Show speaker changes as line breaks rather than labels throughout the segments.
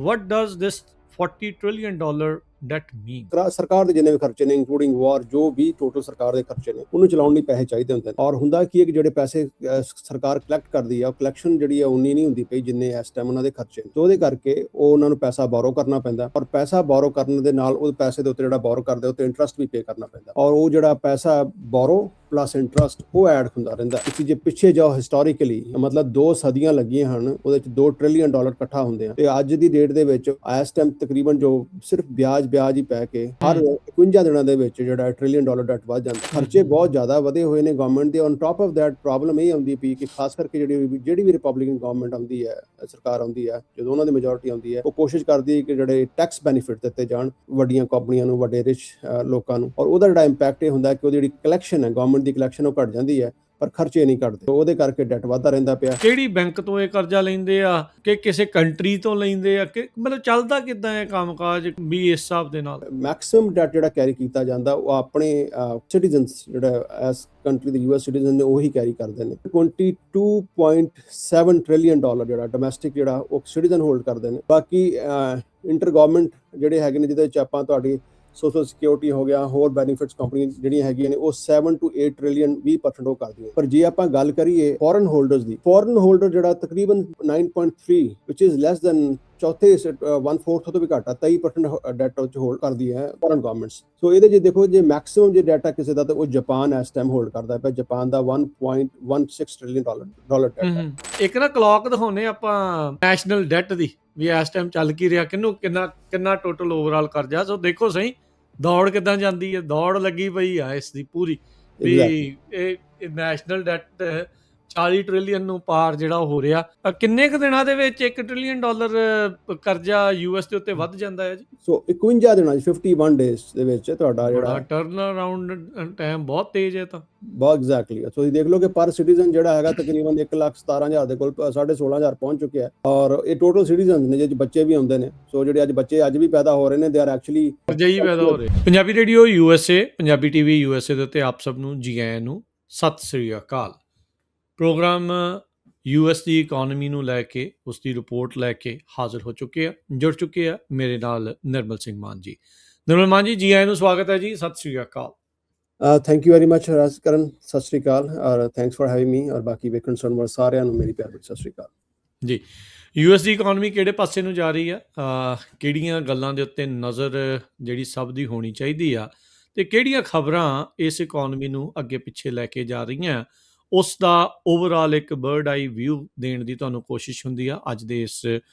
what does this $40 trillion debt mean?
ਸਰਕਾਰ ਦੇ ਜਿੰਨੇ ਵੀ ਖਰਚੇ ਨੇ ਇੰਕਲੂਡਿੰਗ ਵਾਰ ਜੋ ਵੀ ਟੋਟਲ ਸਰਕਾਰ ਦੇ ਖਰਚੇ ਨੇ ਉਹਨੂੰ ਚਲਾਉਣ ਲਈ ਪੈਸੇ ਚਾਹੀਦੇ ਹੁੰਦੇ ਨੇ ਔਰ ਹੁੰਦਾ ਕੀ ਹੈ ਕਿ ਜਿਹੜੇ ਪੈਸੇ ਸਰਕਾਰ ਕਲੈਕਟ ਕਰਦੀ ਆ ਉਹ ਕਲੈਕਸ਼ਨ ਜਿਹੜੀ ਆ ਉਨੀ ਨਹੀਂ ਹੁੰਦੀ ਪਈ ਜਿੰਨੇ ਇਸ ਟਾਈਮ ਉਹਨਾਂ ਦੇ ਖਰਚੇ ਨੇ ਤੇ ਉਹਦੇ ਕਰਕੇ ਉਹ ਉਹਨਾਂ ਨੂੰ ਪੈਸਾ ਬੋਰੋ ਕਰਨਾ ਪੈਂਦਾ ਔਰ ਪੈਸਾ ਬੋਰੋ ਕਰਨ ਦੇ ਨਾਲ ਉਹ ਪੈਸੇ ਦੇ ਉੱਤੇ ਜਿਹੜਾ ਬੋਰੋ ਕਰਦੇ ਉੱਤੇ ਇੰਟਰਸਟ ਵੀ ਪੇ ਕਰਨਾ ਪੈਂਦਾ ਔਰ ਉਹ ਜਿਹੜਾ ਪੈਸਾ ਬੋਰੋ ਪਲੱਸ ਇੰਟਰਸਟ ਉਹ ਐਡ ਹੁੰਦਾ ਰਹਿੰਦਾ। ਤੁਸੀਂ ਜੇ ਪਿੱਛੇ ਜਾਓ ਹਿਸਟੋਰੀਕਲੀ ਮਤਲਬ 2 ਸਦੀਆਂ ਲੱਗੀਆਂ ਹਨ ਉਹਦੇ ਚ $2 ਟ੍ਰਿਲੀਅਨ ਇਕੱਠਾ ਹੁੰਦੇ ਆ ਤੇ ਅੱਜ ਦੀ ਡੇਟ ਦੇ ਵਿੱਚ ਇਸ ਟਾਈਮ ਤਕਰੀਬਨ ਜੋ ਸਿਰਫ ਵਿਆਜ ਹੀ ਪੈ ਕੇ ਹਰ 51 ਦਿਨਾਂ ਦੇ ਵਿੱਚ ਜਿਹੜਾ $1 ਟ੍ਰਿਲੀਅਨ ਡੈਟ ਵੱਧ ਜਾਂਦਾ। ਖਰਚੇ ਬਹੁਤ ਜ਼ਿਆਦਾ ਵਧੇ ਹੋਏ ਨੇ ਗਵਰਨਮੈਂਟ ਦੇ। On top of that problem ਇਹ ਆਉਂਦੀ ਪਈ ਕਿ ਖਾਸ ਕਰਕੇ ਜਿਹੜੀ ਵੀ ਰਿਪਬਲਿਕਨ ਗਵਰਨਮੈਂਟ ਆਉਂਦੀ ਹੈ ਸਰਕਾਰ ਆਉਂਦੀ ਹੈ ਜਦੋਂ ਉਹਨਾਂ ਦੀ ਮੈਜੋਰਿਟੀ ਆਉਂਦੀ ਹੈ ਉਹ ਕੋਸ਼ਿਸ਼ ਕਰਦੀ ਹੈ ਕਿ ਜਿਹੜੇ ਟੈਕਸ ਬੈਨੀਫਿਟ ਦਿੱਤੇ ਜਾਣ ਵੱਡੀਆਂ ਕੰਪਨੀਆਂ ਨੂੰ ਵੱਡੇ ਰਿਚ ਲੋਕਾਂ ਨੂੰ ਔਰ ਉਹਦਾ ਜਿਹੜਾ ਇੰਪੈਕਟ ਇਹ ਹੁੰਦਾ ਕਿ ਉਹਦੀ ਜਿਹੜੀ ਕਲੈਕਸ਼ਨ ਹੈ ਗਵਰਨਮੈਂਟ ਦੀ ਕਲੈਕਸ਼ਨ ਉਹ ਘਟ ਜਾਂਦੀ ਹੈ ਪਰ ਖਰਚੇ ਨਹੀਂ ਘਟਦੇ ਉਹਦੇ ਕਰਕੇ ਡੈਟ ਵਧਦਾ ਰਹਿੰਦਾ ਪਿਆ।
ਕਿਹੜੀ ਬੈਂਕ ਤੋਂ ਇਹ ਕਰਜ਼ਾ ਲੈਂਦੇ ਆ ਕਿ ਕਿਸੇ ਕੰਟਰੀ ਤੋਂ ਲੈਂਦੇ ਆ ਕਿ ਮਤਲਬ ਚੱਲਦਾ ਕਿੱਦਾਂ ਹੈ ਕੰਮਕਾਜ ਵੀ ਇਸ ਹਿਸਾਬ ਦੇ ਨਾਲ?
ਮੈਕਸਿਮਮ ਡੈਟ ਜਿਹੜਾ ਕੈਰੀ ਕੀਤਾ ਜਾਂਦਾ ਉਹ ਆਪਣੇ ਸਿਟੀਜ਼ਨਸ ਜਿਹੜਾ ਇਸ ਕੰਟਰੀ ਦੇ US ਸਿਟੀਜ਼ਨ ਨੇ ਉਹੀ ਕੈਰੀ ਕਰਦੇ ਨੇ। $22.7 ਟ੍ਰਿਲੀਅਨ ਜਿਹੜਾ ਡੋਮੈਸਟਿਕ ਜਿਹੜਾ ਉਹ ਸਿਟੀਜ਼ਨ ਹੋਲਡ ਕਰਦੇ ਨੇ। ਬਾਕੀ ਇੰਟਰ ਗਵਰਨਮੈਂਟ ਜਿਹੜੇ ਹੈਗੇ ਨੇ ਜਿਹਦੇ ਵਿੱਚ ਆਪਾਂ ਤੁਹਾਡੀ ਸੋਸ਼ਲ ਸਿਕਿਉਰਿਟੀ ਹੋ ਗਿਆ ਹੋਰ ਬੈਨੀਫਿਟਸ ਕੰਪਨੀ ਜਿਹੜੀਆਂ ਹੈਗੀਆਂ ਨੇ ਉਹ 7 to 8 ਟ੍ਰਿਲੀਅਨ 20% ਉਹ ਕਰਦੀਆਂ। ਪਰ ਜੇ ਆਪਾਂ ਗੱਲ ਕਰੀਏ ਫੋਰਨ ਹੋਲਡਰਸ ਦੀ ਫੋਰਨ ਹੋਲਡਰ ਜਿਹੜਾ ਤਕਰੀਬਨ 9.3 which is less than ਚੌਥੇ 1/4 ਤੋਂ ਵੀ ਘੱਟ ਆ 23% ਡੈਟ ਵਿੱਚ ਹੋਲਡ ਕਰਦੀ ਹੈ ਫੋਰਨ ਗਵਰਨਮੈਂਟਸ। ਸੋ ਇਹਦੇ ਜੇ ਦੇਖੋ ਜੇ ਮੈਕਸਿਮਮ ਜੇ ਡਾਟਾ ਕਿਸੇ ਦਾ ਤਾਂ ਉਹ ਜਾਪਾਨ ਇਸ ਟਾਈਮ ਹੋਲਡ ਕਰਦਾ ਪਿਆ। ਜਾਪਾਨ ਦਾ $1.16 ਟ੍ਰਿਲੀਅਨ ਡੈਟ ਹੈ।
ਇੱਕ ਨਾ ਕਲੌਕ ਦਿਖਾਉਨੇ ਆਪਾਂ ਨੈਸ਼ਨਲ ਡੈਟ ਦੀ ਵੀ ਇਸ ਟਾਈਮ ਚੱਲ ਕੀ ਰਿਹਾ ਕਿੰਨਾ ਟੋਟਲ ਓਵਰਆਲ ਕਰਜ਼ਾ। ਸੋ ਦੇਖੋ ਸਹੀ ਦੌੜ ਕਿੱਦਾਂ ਜਾਂਦੀ ਹੈ। ਦੌੜ ਲੱਗੀ ਪਈ ਆ ਇਸ ਦੀ ਪੂਰੀ ਵੀ ਇਹ ਨੈਸ਼ਨਲ ਡੈਟ 40 ਟ੍ਰਿਲੀਅਨ ਨੂੰ ਪਾਰ ਜਿਹੜਾ ਹੋ ਰਿਹਾ। ਕਿੰਨੇ ਕੁ ਦਿਨਾਂ ਦੇ ਵਿੱਚ $1 ਟ੍ਰਿਲੀਅਨ ਕਰਜ਼ਾ US ਦੇ ਉੱਤੇ ਵੱਧ ਜਾਂਦਾ ਹੈ ਜੀ?
ਸੋ 51 ਦਿਨਾਂ 51 ਡੇਜ਼ ਦੇ ਵਿੱਚ ਤੁਹਾਡਾ ਜਿਹੜਾ
ਟਰਨ ਅਰਾਊਂਡ ਟਾਈਮ ਬਹੁਤ ਤੇਜ਼ ਹੈ ਤਾਂ
ਬਹੁਤ ਐਗਜ਼ੈਕਟਲੀ। ਸੋ ਤੁਸੀਂ ਦੇਖ ਲਓ ਕਿ ਪਰ ਸਿਟੀਜ਼ਨ ਜਿਹੜਾ ਹੈਗਾ ਤਕਰੀਬਨ 1,17,000 ਦੇ ਕੋਲ 16,500 ਪਹੁੰਚ ਚੁੱਕਿਆ ਔਰ ਇਹ ਟੋਟਲ ਸਿਟੀਜ਼ਨ ਨੇ ਜਿਹਦੇ ਬੱਚੇ ਵੀ ਹੁੰਦੇ ਨੇ। ਸੋ ਜਿਹੜੇ ਬੱਚੇ ਅੱਜ ਵੀ ਪੈਦਾ ਹੋ ਰਹੇ ਨੇ ਦੇ ਆਰ ਐਕਚੁਅਲੀ
ਕਰਜ਼ਈ ਪੈਦਾ ਹੋ ਰਹੇ। Punjabi radio USA Punjabi TV USA ਦੇ ਉੱਤੇ ਆਪ ਸਭ ਨੂੰ ਜੀ ਆਇਆਂ ਨੂੰ ਸਤਿ ਸ੍ਰੀ ਅਕਾਲ। ਪ੍ਰੋਗਰਾਮ US ਦੀ ਇਕਨੋਮੀ ਨੂੰ ਲੈ ਕੇ ਉਸ ਦੀ ਰਿਪੋਰਟ ਲੈ ਕੇ ਹਾਜ਼ਰ ਹੋ ਚੁੱਕੇ ਆ ਜੁੜ ਚੁੱਕੇ ਆ ਮੇਰੇ ਨਾਲ ਨਿਰਮਲ ਸਿੰਘ ਮਾਨ ਜੀ। ਨਿਰਮਲ ਮਾਨ ਜੀ ਆਇਆਂ ਨੂੰ ਸਵਾਗਤ ਹੈ ਜੀ। ਸਤਿ ਸ੍ਰੀ ਅਕਾਲ।
Thank you very much Rajkaran. ਸਤਿ ਸ੍ਰੀ ਅਕਾਲ ਔਰ ਥੈਂਕਸ ਫॉर ਹੈਵਿੰਗ ਮੀ ਔਰ ਬਾਕੀ ਵੇਖਣ ਸੁਣਨ ਵਾਲੇ ਸਾਰਿਆਂ ਨੂੰ ਮੇਰੀ ਪਿਆਰ ਭਰੀ ਸਤਿ ਸ੍ਰੀ ਅਕਾਲ
ਜੀ। US ਦੀ ਇਕਨੋਮੀ ਕਿਹੜੇ ਪਾਸੇ ਨੂੰ ਜਾ ਰਹੀ ਆ ਕਿਹੜੀਆਂ ਗੱਲਾਂ ਦੇ ਉੱਤੇ ਨਜ਼ਰ ਜਿਹੜੀ ਸਭ ਦੀ ਹੋਣੀ ਚਾਹੀਦੀ ਆ ਤੇ ਕਿਹੜੀਆਂ ਖਬਰਾਂ ਇਸ ਇਕਨੋਮੀ ਨੂੰ ਅੱਗੇ ਪਿੱਛੇ ਲੈ ਕੇ ਜਾ ਰਹੀਆਂ ਉਸ ਦਾ ਓਵਰਆਲ ਇੱਕ ਬਰਡ ਆਈ ਵਿਊ ਦੇਣ ਦੀ ਤੁਹਾਨੂੰ ਕੋਸ਼ਿਸ਼ ਹੁੰਦੀ ਆ ਅੱਜ ਦੇ ਇਸ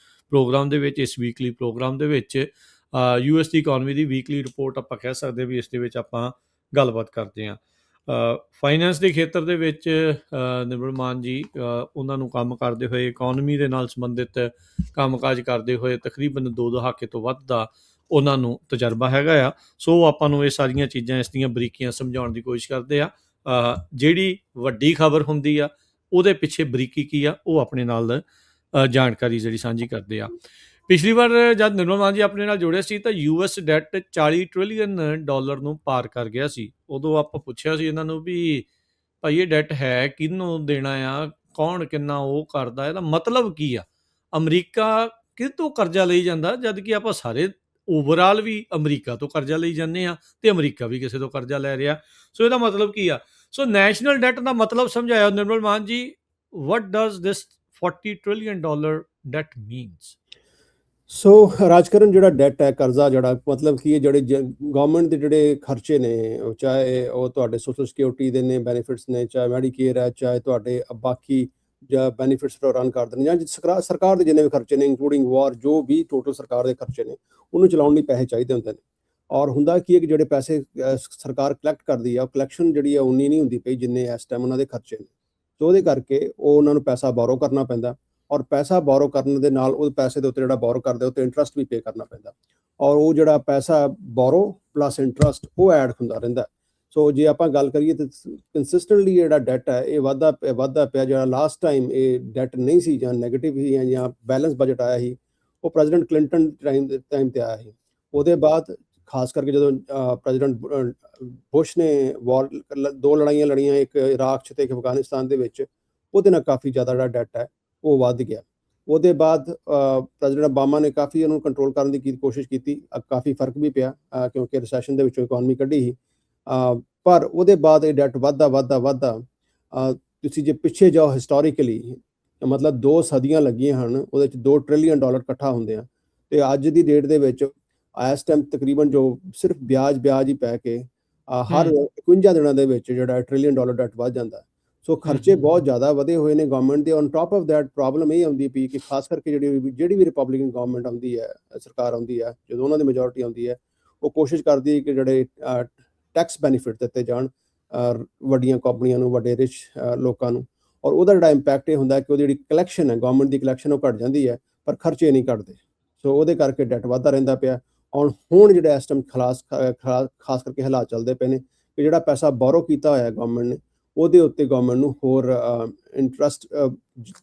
ਪ੍ਰੋਗਰਾਮ ਦੇ ਵਿੱਚ। ਇਸ ਵੀਕਲੀ ਪ੍ਰੋਗਰਾਮ ਦੇ ਵਿੱਚ US ਦੀ ਇਕਨੋਮੀ ਦੀ ਵੀਕਲੀ ਰਿਪੋਰਟ ਆਪਾਂ ਕਹਿ ਸਕਦੇ ਵੀ ਇਸ ਦੇ ਵਿੱਚ ਆਪਾਂ ਗੱਲਬਾਤ ਕਰਦੇ ਹਾਂ। ਫਾਈਨੈਂਸ ਦੇ ਖੇਤਰ ਦੇ ਵਿੱਚ ਨਿਰਮਲ ਮਾਨ ਜੀ ਉਹਨਾਂ ਨੂੰ ਕੰਮ ਕਰਦੇ ਹੋਏ ਇਕਨੋਮੀ ਦੇ ਨਾਲ ਸੰਬੰਧਿਤ ਕੰਮਕਾਜ ਕਰਦੇ ਹੋਏ ਤਕਰੀਬਨ 2 ਦਹਾਕੇ ਤੋਂ ਵੱਧ ਦਾ ਉਹਨਾਂ ਨੂੰ ਤਜਰਬਾ ਹੈਗਾ ਆ। ਸੋ ਆਪਾਂ ਨੂੰ ਇਹ ਸਾਰੀਆਂ ਚੀਜ਼ਾਂ ਇਸ ਦੀਆਂ ਬਰੀਕੀਆਂ ਸਮਝਾਉਣ ਦੀ ਕੋਸ਼ਿਸ਼ ਕਰਦੇ ਆ। ਜਿਹੜੀ ਵੱਡੀ ਖਬਰ ਹੁੰਦੀ ਆ ਉਹਦੇ ਪਿੱਛੇ ਬਰੀਕੀ ਕੀ ਆ ਉਹ ਆਪਣੇ ਨਾਲ ਜਾਣਕਾਰੀ ਜਿਹੜੀ ਸਾਂਝੀ ਕਰਦੇ ਆ। ਪਿਛਲੀ ਵਾਰ ਜਦ ਨਿਰਮਲ ਮਾਨ ਜੀ ਆਪਣੇ ਨਾਲ ਜੁੜੇ ਸੀ ਤਾਂ US ਡੈਟ $40 ਟ੍ਰਿਲੀਅਨ ਨੂੰ ਪਾਰ ਕਰ ਗਿਆ ਸੀ। ਉਦੋਂ ਆਪਾਂ ਪੁੱਛਿਆ ਸੀ ਇਹਨਾਂ ਨੂੰ ਵੀ ਭਾਈ ਇਹ ਡੈਟ ਹੈ ਕਿਹਨੂੰ ਦੇਣਾ ਆ ਕੌਣ ਕਿੰਨਾ ਉਹ ਕਰਦਾ ਇਹਦਾ ਮਤਲਬ ਕੀ ਆ। ਅਮਰੀਕਾ ਕਿਤੋਂ ਕਰਜ਼ਾ ਲਈ ਜਾਂਦਾ ਜਦ ਕਿ ਆਪਾਂ ਸਾਰੇ ਓਵਰਆਲ ਵੀ ਅਮਰੀਕਾ ਤੋਂ ਕਰਜ਼ਾ ਲਈ ਜਾਂਦੇ ਆ ਤੇ ਅਮਰੀਕਾ ਵੀ ਕਿਸੇ ਤੋਂ ਕਰਜ਼ਾ ਲੈ ਰਿਹਾ। ਸੋ ਇਹਦਾ ਮਤਲਬ ਕੀ ਆ। ਸੋ ਨੈਸ਼ਨਲ ਡੈਟ ਦਾ ਮਤਲਬ ਸਮਝਾਇਆ ਨਿਰਮਲ ਮਾਨ ਜੀ। what does this $40 trillion debt means?
So ਰਾਜਕਰਨ ਜਿਹੜਾ ਡੈਟ ਹੈ ਕਰਜ਼ਾ ਜਿਹੜਾ ਮਤਲਬ ਕੀ ਜਿਹੜੇ ਗਵਰਨਮੈਂਟ ਦੇ ਜਿਹੜੇ ਖਰਚੇ ਨੇ ਚਾਹੇ ਉਹ ਤੁਹਾਡੇ ਸੋਸ਼ਲ ਸਿਕਿਉਰਿਟੀ ਦੇ ਨੇ ਬੈਨੀਫਿਟਸ ਨੇ ਚਾਹੇ ਮੈਡੀਕੇਅਰ ਹੈ ਚਾਹੇ ਤੁਹਾਡੇ ਬਾਕੀ ਜਾਂ ਬੈਨੀਫਿਟਸ ਰਨ ਕਰਦੇ ਨੇ ਜਾਂ ਸਰਕਾਰ ਦੇ ਜਿੰਨੇ ਵੀ ਖਰਚੇ ਨੇ ਇੰਕਲੂਡਿੰਗ ਵਾਰ ਜੋ ਵੀ ਟੋਟਲ ਸਰਕਾਰ ਦੇ ਖਰਚੇ ਨੇ ਉਹਨੂੰ ਚਲਾਉਣ ਲਈ ਪੈਸੇ ਚਾਹੀਦੇ ਹੁੰਦੇ ਨੇ। ਔਰ ਹੁੰਦਾ ਕੀ ਹੈ ਕਿ ਜਿਹੜੇ ਪੈਸੇ ਸਰਕਾਰ ਕਲੈਕਟ ਕਰਦੀ ਆ ਉਹ ਕਲੈਕਸ਼ਨ ਜਿਹੜੀ ਆ ਉਨੀ ਨਹੀਂ ਹੁੰਦੀ ਪਈ ਜਿੰਨੇ ਇਸ ਟਾਈਮ ਉਹਨਾਂ ਦੇ ਖਰਚੇ ਨੇ। ਸੋ ਉਹਦੇ ਕਰਕੇ ਉਹ ਉਹਨਾਂ ਨੂੰ ਪੈਸਾ ਬੋਰੋ ਕਰਨਾ ਪੈਂਦਾ ਔਰ ਪੈਸਾ ਬੋਰੋ ਕਰਨ ਦੇ ਨਾਲ ਉਹ ਪੈਸੇ ਦੇ ਉੱਤੇ ਜਿਹੜਾ ਬੋਰੋ ਕਰਦੇ ਉੱਤੇ ਇੰਟਰਸਟ ਵੀ ਪੇ ਕਰਨਾ ਪੈਂਦਾ ਔਰ ਉਹ ਜਿਹੜਾ ਪੈਸਾ ਬੋਰੋ ਪਲੱਸ ਇੰਟਰਸਟ ਉਹ ਐਡ ਹੁੰਦਾ ਰਹਿੰਦਾ। ਸੋ ਜੇ ਆਪਾਂ ਗੱਲ ਕਰੀਏ ਤਾਂ ਕੰਸਿਸਟੈਂਟਲੀ ਜਿਹੜਾ ਡੈਟ ਹੈ ਇਹ ਵੱਧਦਾ ਪਿਆ। ਜਿਹੜਾ ਲਾਸਟ ਟਾਈਮ ਇਹ ਡੈਟ ਨਹੀਂ ਸੀ ਜਾਂ ਨੈਗੇਟਿਵ ਸੀ ਜਾਂ ਬੈਲੈਂਸ ਬਜਟ ਆਇਆ ਸੀ ਉਹ ਪ੍ਰੈਜ਼ੀਡੈਂਟ ਕਲਿੰਟਨ ਟਾਈਮ ਤੇ ਆਇਆ ਸੀ। ਉਹਦੇ ਬਾਅਦ ਖਾਸ ਕਰਕੇ ਜਦੋਂ ਪ੍ਰੈਜ਼ੀਡੈਂਟ ਬੁਸ਼ ਨੇ ਵਾਰ 2 ਲੜਾਈਆਂ ਲੜੀਆਂ ਇੱਕ ਇਰਾਕ 'ਚ ਤੇ ਇੱਕ ਅਫਗਾਨਿਸਤਾਨ ਦੇ ਵਿੱਚ ਉਹਦੇ ਨਾਲ ਕਾਫੀ ਜ਼ਿਆਦਾ ਜਿਹੜਾ ਡੈਟ ਹੈ ਉਹ ਵੱਧ ਗਿਆ। ਉਹਦੇ ਬਾਅਦ ਪ੍ਰੈਜ਼ੀਡੈਂਟ ਓਬਾਮਾ ਨੇ ਕਾਫੀ ਉਹਨੂੰ ਕੰਟਰੋਲ ਕਰਨ ਦੀ ਕੋਸ਼ਿਸ਼ ਕੀਤੀ, ਕਾਫੀ ਫਰਕ ਵੀ ਪਿਆ ਕਿਉਂਕਿ ਰਿਸੈਸ਼ਨ ਦੇ ਵਿੱਚੋਂ ਇਕਨੋਮੀ ਕੱਢੀ ਸੀ। ਪਰ ਉਹਦੇ ਬਾਅਦ ਇਹ ਡੈਟ ਵੱਧਦਾ ਤੁਸੀਂ ਜੇ ਪਿੱਛੇ ਜਾਓ ਹਿਸਟੋਰੀਕਲੀ, ਮਤਲਬ 2 ਸਦੀਆਂ ਲੱਗੀਆਂ ਹਨ ਉਹਦੇ 'ਚ $2 ਟ੍ਰਿਲੀਅਨ ਇਕੱਠਾ ਹੁੰਦੇ ਆ, ਤੇ ਅੱਜ ਦੀ ਡੇਟ ਦੇ ਵਿੱਚ ਇਸ ਟਾਈਮ ਤਕਰੀਬਨ ਜੋ ਸਿਰਫ ਵਿਆਜ ਹੀ ਪੈ ਕੇ ਹਰ 51 ਦਿਨਾਂ ਦੇ ਵਿੱਚ ਜਿਹੜਾ $1 ਟ੍ਰਿਲੀਅਨ ਡੈਟ ਵੱਧ ਜਾਂਦਾ। ਸੋ ਖਰਚੇ ਬਹੁਤ ਜ਼ਿਆਦਾ ਵਧੇ ਹੋਏ ਨੇ ਗਵਰਨਮੈਂਟ ਦੇ। On top of that problem ਇਹ ਆਉਂਦੀ ਪਈ ਕਿ ਖਾਸ ਕਰਕੇ ਜਿਹੜੀ ਵੀ ਰਿਪਬਲਿਕਨ ਗਵਰਨਮੈਂਟ ਆਉਂਦੀ ਹੈ, ਸਰਕਾਰ ਆਉਂਦੀ ਹੈ, ਜਦੋਂ ਉਹਨਾਂ ਦੀ ਮੈਜੋਰਿਟੀ ਆਉਂਦੀ ਹੈ, ਉਹ ਕੋਸ਼ਿਸ਼ ਕਰਦੀ ਹੈ ਕਿ ਜਿਹੜੇ ਟੈਕਸ ਬੈਨੀਫਿਟ ਦਿੱਤੇ ਜਾਣ ਵੱਡੀਆਂ ਕੰਪਨੀਆਂ ਨੂੰ, ਵੱਡੇ ਰਿਚ ਲੋਕਾਂ ਨੂੰ। ਔਰ ਉਹਦਾ ਜਿਹੜਾ ਇੰਪੈਕਟ ਇਹ ਹੁੰਦਾ ਕਿ ਉਹਦੀ ਜਿਹੜੀ ਕਲੈਕਸ਼ਨ ਹੈ, ਗਵਰਨਮੈਂਟ ਦੀ ਕਲੈਕਸ਼ਨ ਉਹ ਘਟ ਜਾਂਦੀ ਹੈ, ਪਰ ਖਰਚੇ ਨਹੀਂ ਘਟਦੇ। ਸੋ ਉਹਦੇ ਕਰਕੇ ਡੈਟ ਵੱਧਦਾ ਰਹਿੰਦਾ ਪਿਆ। ਔਰ ਹੁਣ ਜਿਹੜਾ ਇਸ ਟਾਈਮ ਖਾਸ ਕਰਕੇ ਹਾਲਾਤ ਚੱਲਦੇ ਪਏ ਨੇ ਕਿ ਜਿਹੜਾ ਪੈਸਾ ਬੋਰੋ ਕੀਤਾ ਹੋਇਆ ਗਵਰਨਮੈਂਟ ਨੇ, ਉਹਦੇ ਉੱਤੇ ਗਵਰਨਮੈਂਟ ਨੂੰ ਹੋਰ ਇੰਟਰਸਟ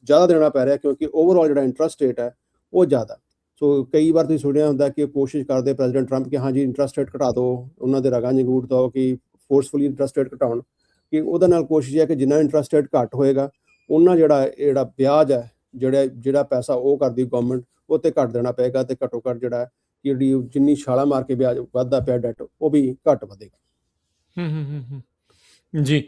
ਜ਼ਿਆਦਾ ਦੇਣਾ ਪੈ ਰਿਹਾ, ਕਿਉਂਕਿ ਓਵਰਆਲ ਜਿਹੜਾ ਇੰਟਰਸਟ ਰੇਟ ਹੈ ਉਹ ਜ਼ਿਆਦਾ। ਸੋ ਕਈ ਵਾਰ ਤੁਸੀਂ ਸੁਣਿਆ ਹੁੰਦਾ ਕਿ ਕੋਸ਼ਿਸ਼ ਕਰਦੇ ਪ੍ਰੈਜ਼ੀਡੈਂਟ ਟਰੰਪ ਕਿ ਹਾਂਜੀ ਇੰਟਰਸਟ ਰੇਟ ਘਟਾ ਦਿਓ, ਉਹਨਾਂ ਦੇ ਰਗਾਂ ਜੰਗੂੜ ਦਿਓ ਕਿ ਫੋਰਸਫੁਲੀ ਇੰਟਰਸਟ ਰੇਟ ਘਟਾਉਣ, ਕਿ ਉਹਦੇ ਨਾਲ ਕੋਸ਼ਿਸ਼ ਹੈ ਕਿ ਜਿੰਨਾ ਇੰਟਰਸਟ ਰੇਟ ਘੱਟ ਹੋਏਗਾ ਉਹਨਾਂ ਜਿਹੜਾ ਵਿਆਜ ਹੈ, ਜਿਹੜਾ ਪੈਸਾ ਉਹ ਕਰਦੀ ਗਵਰਨਮੈਂਟ, ਉਹ 'ਤੇ ਘੱਟ ਦੇਣਾ ਪਏਗਾ, ਤੇ ਘੱਟੋ ਘੱਟ ਜਿਹੜਾ ਜਿਹੜੀ ਜਿੰਨੀ ਛਾਲਾ ਮਾਰ ਕੇ ਵਿਆਜ ਵੱਧਦਾ ਪਿਆ ਡੈਟ, ਉਹ ਵੀ ਘੱਟ ਵਧੇਗਾ।
ਜੀ।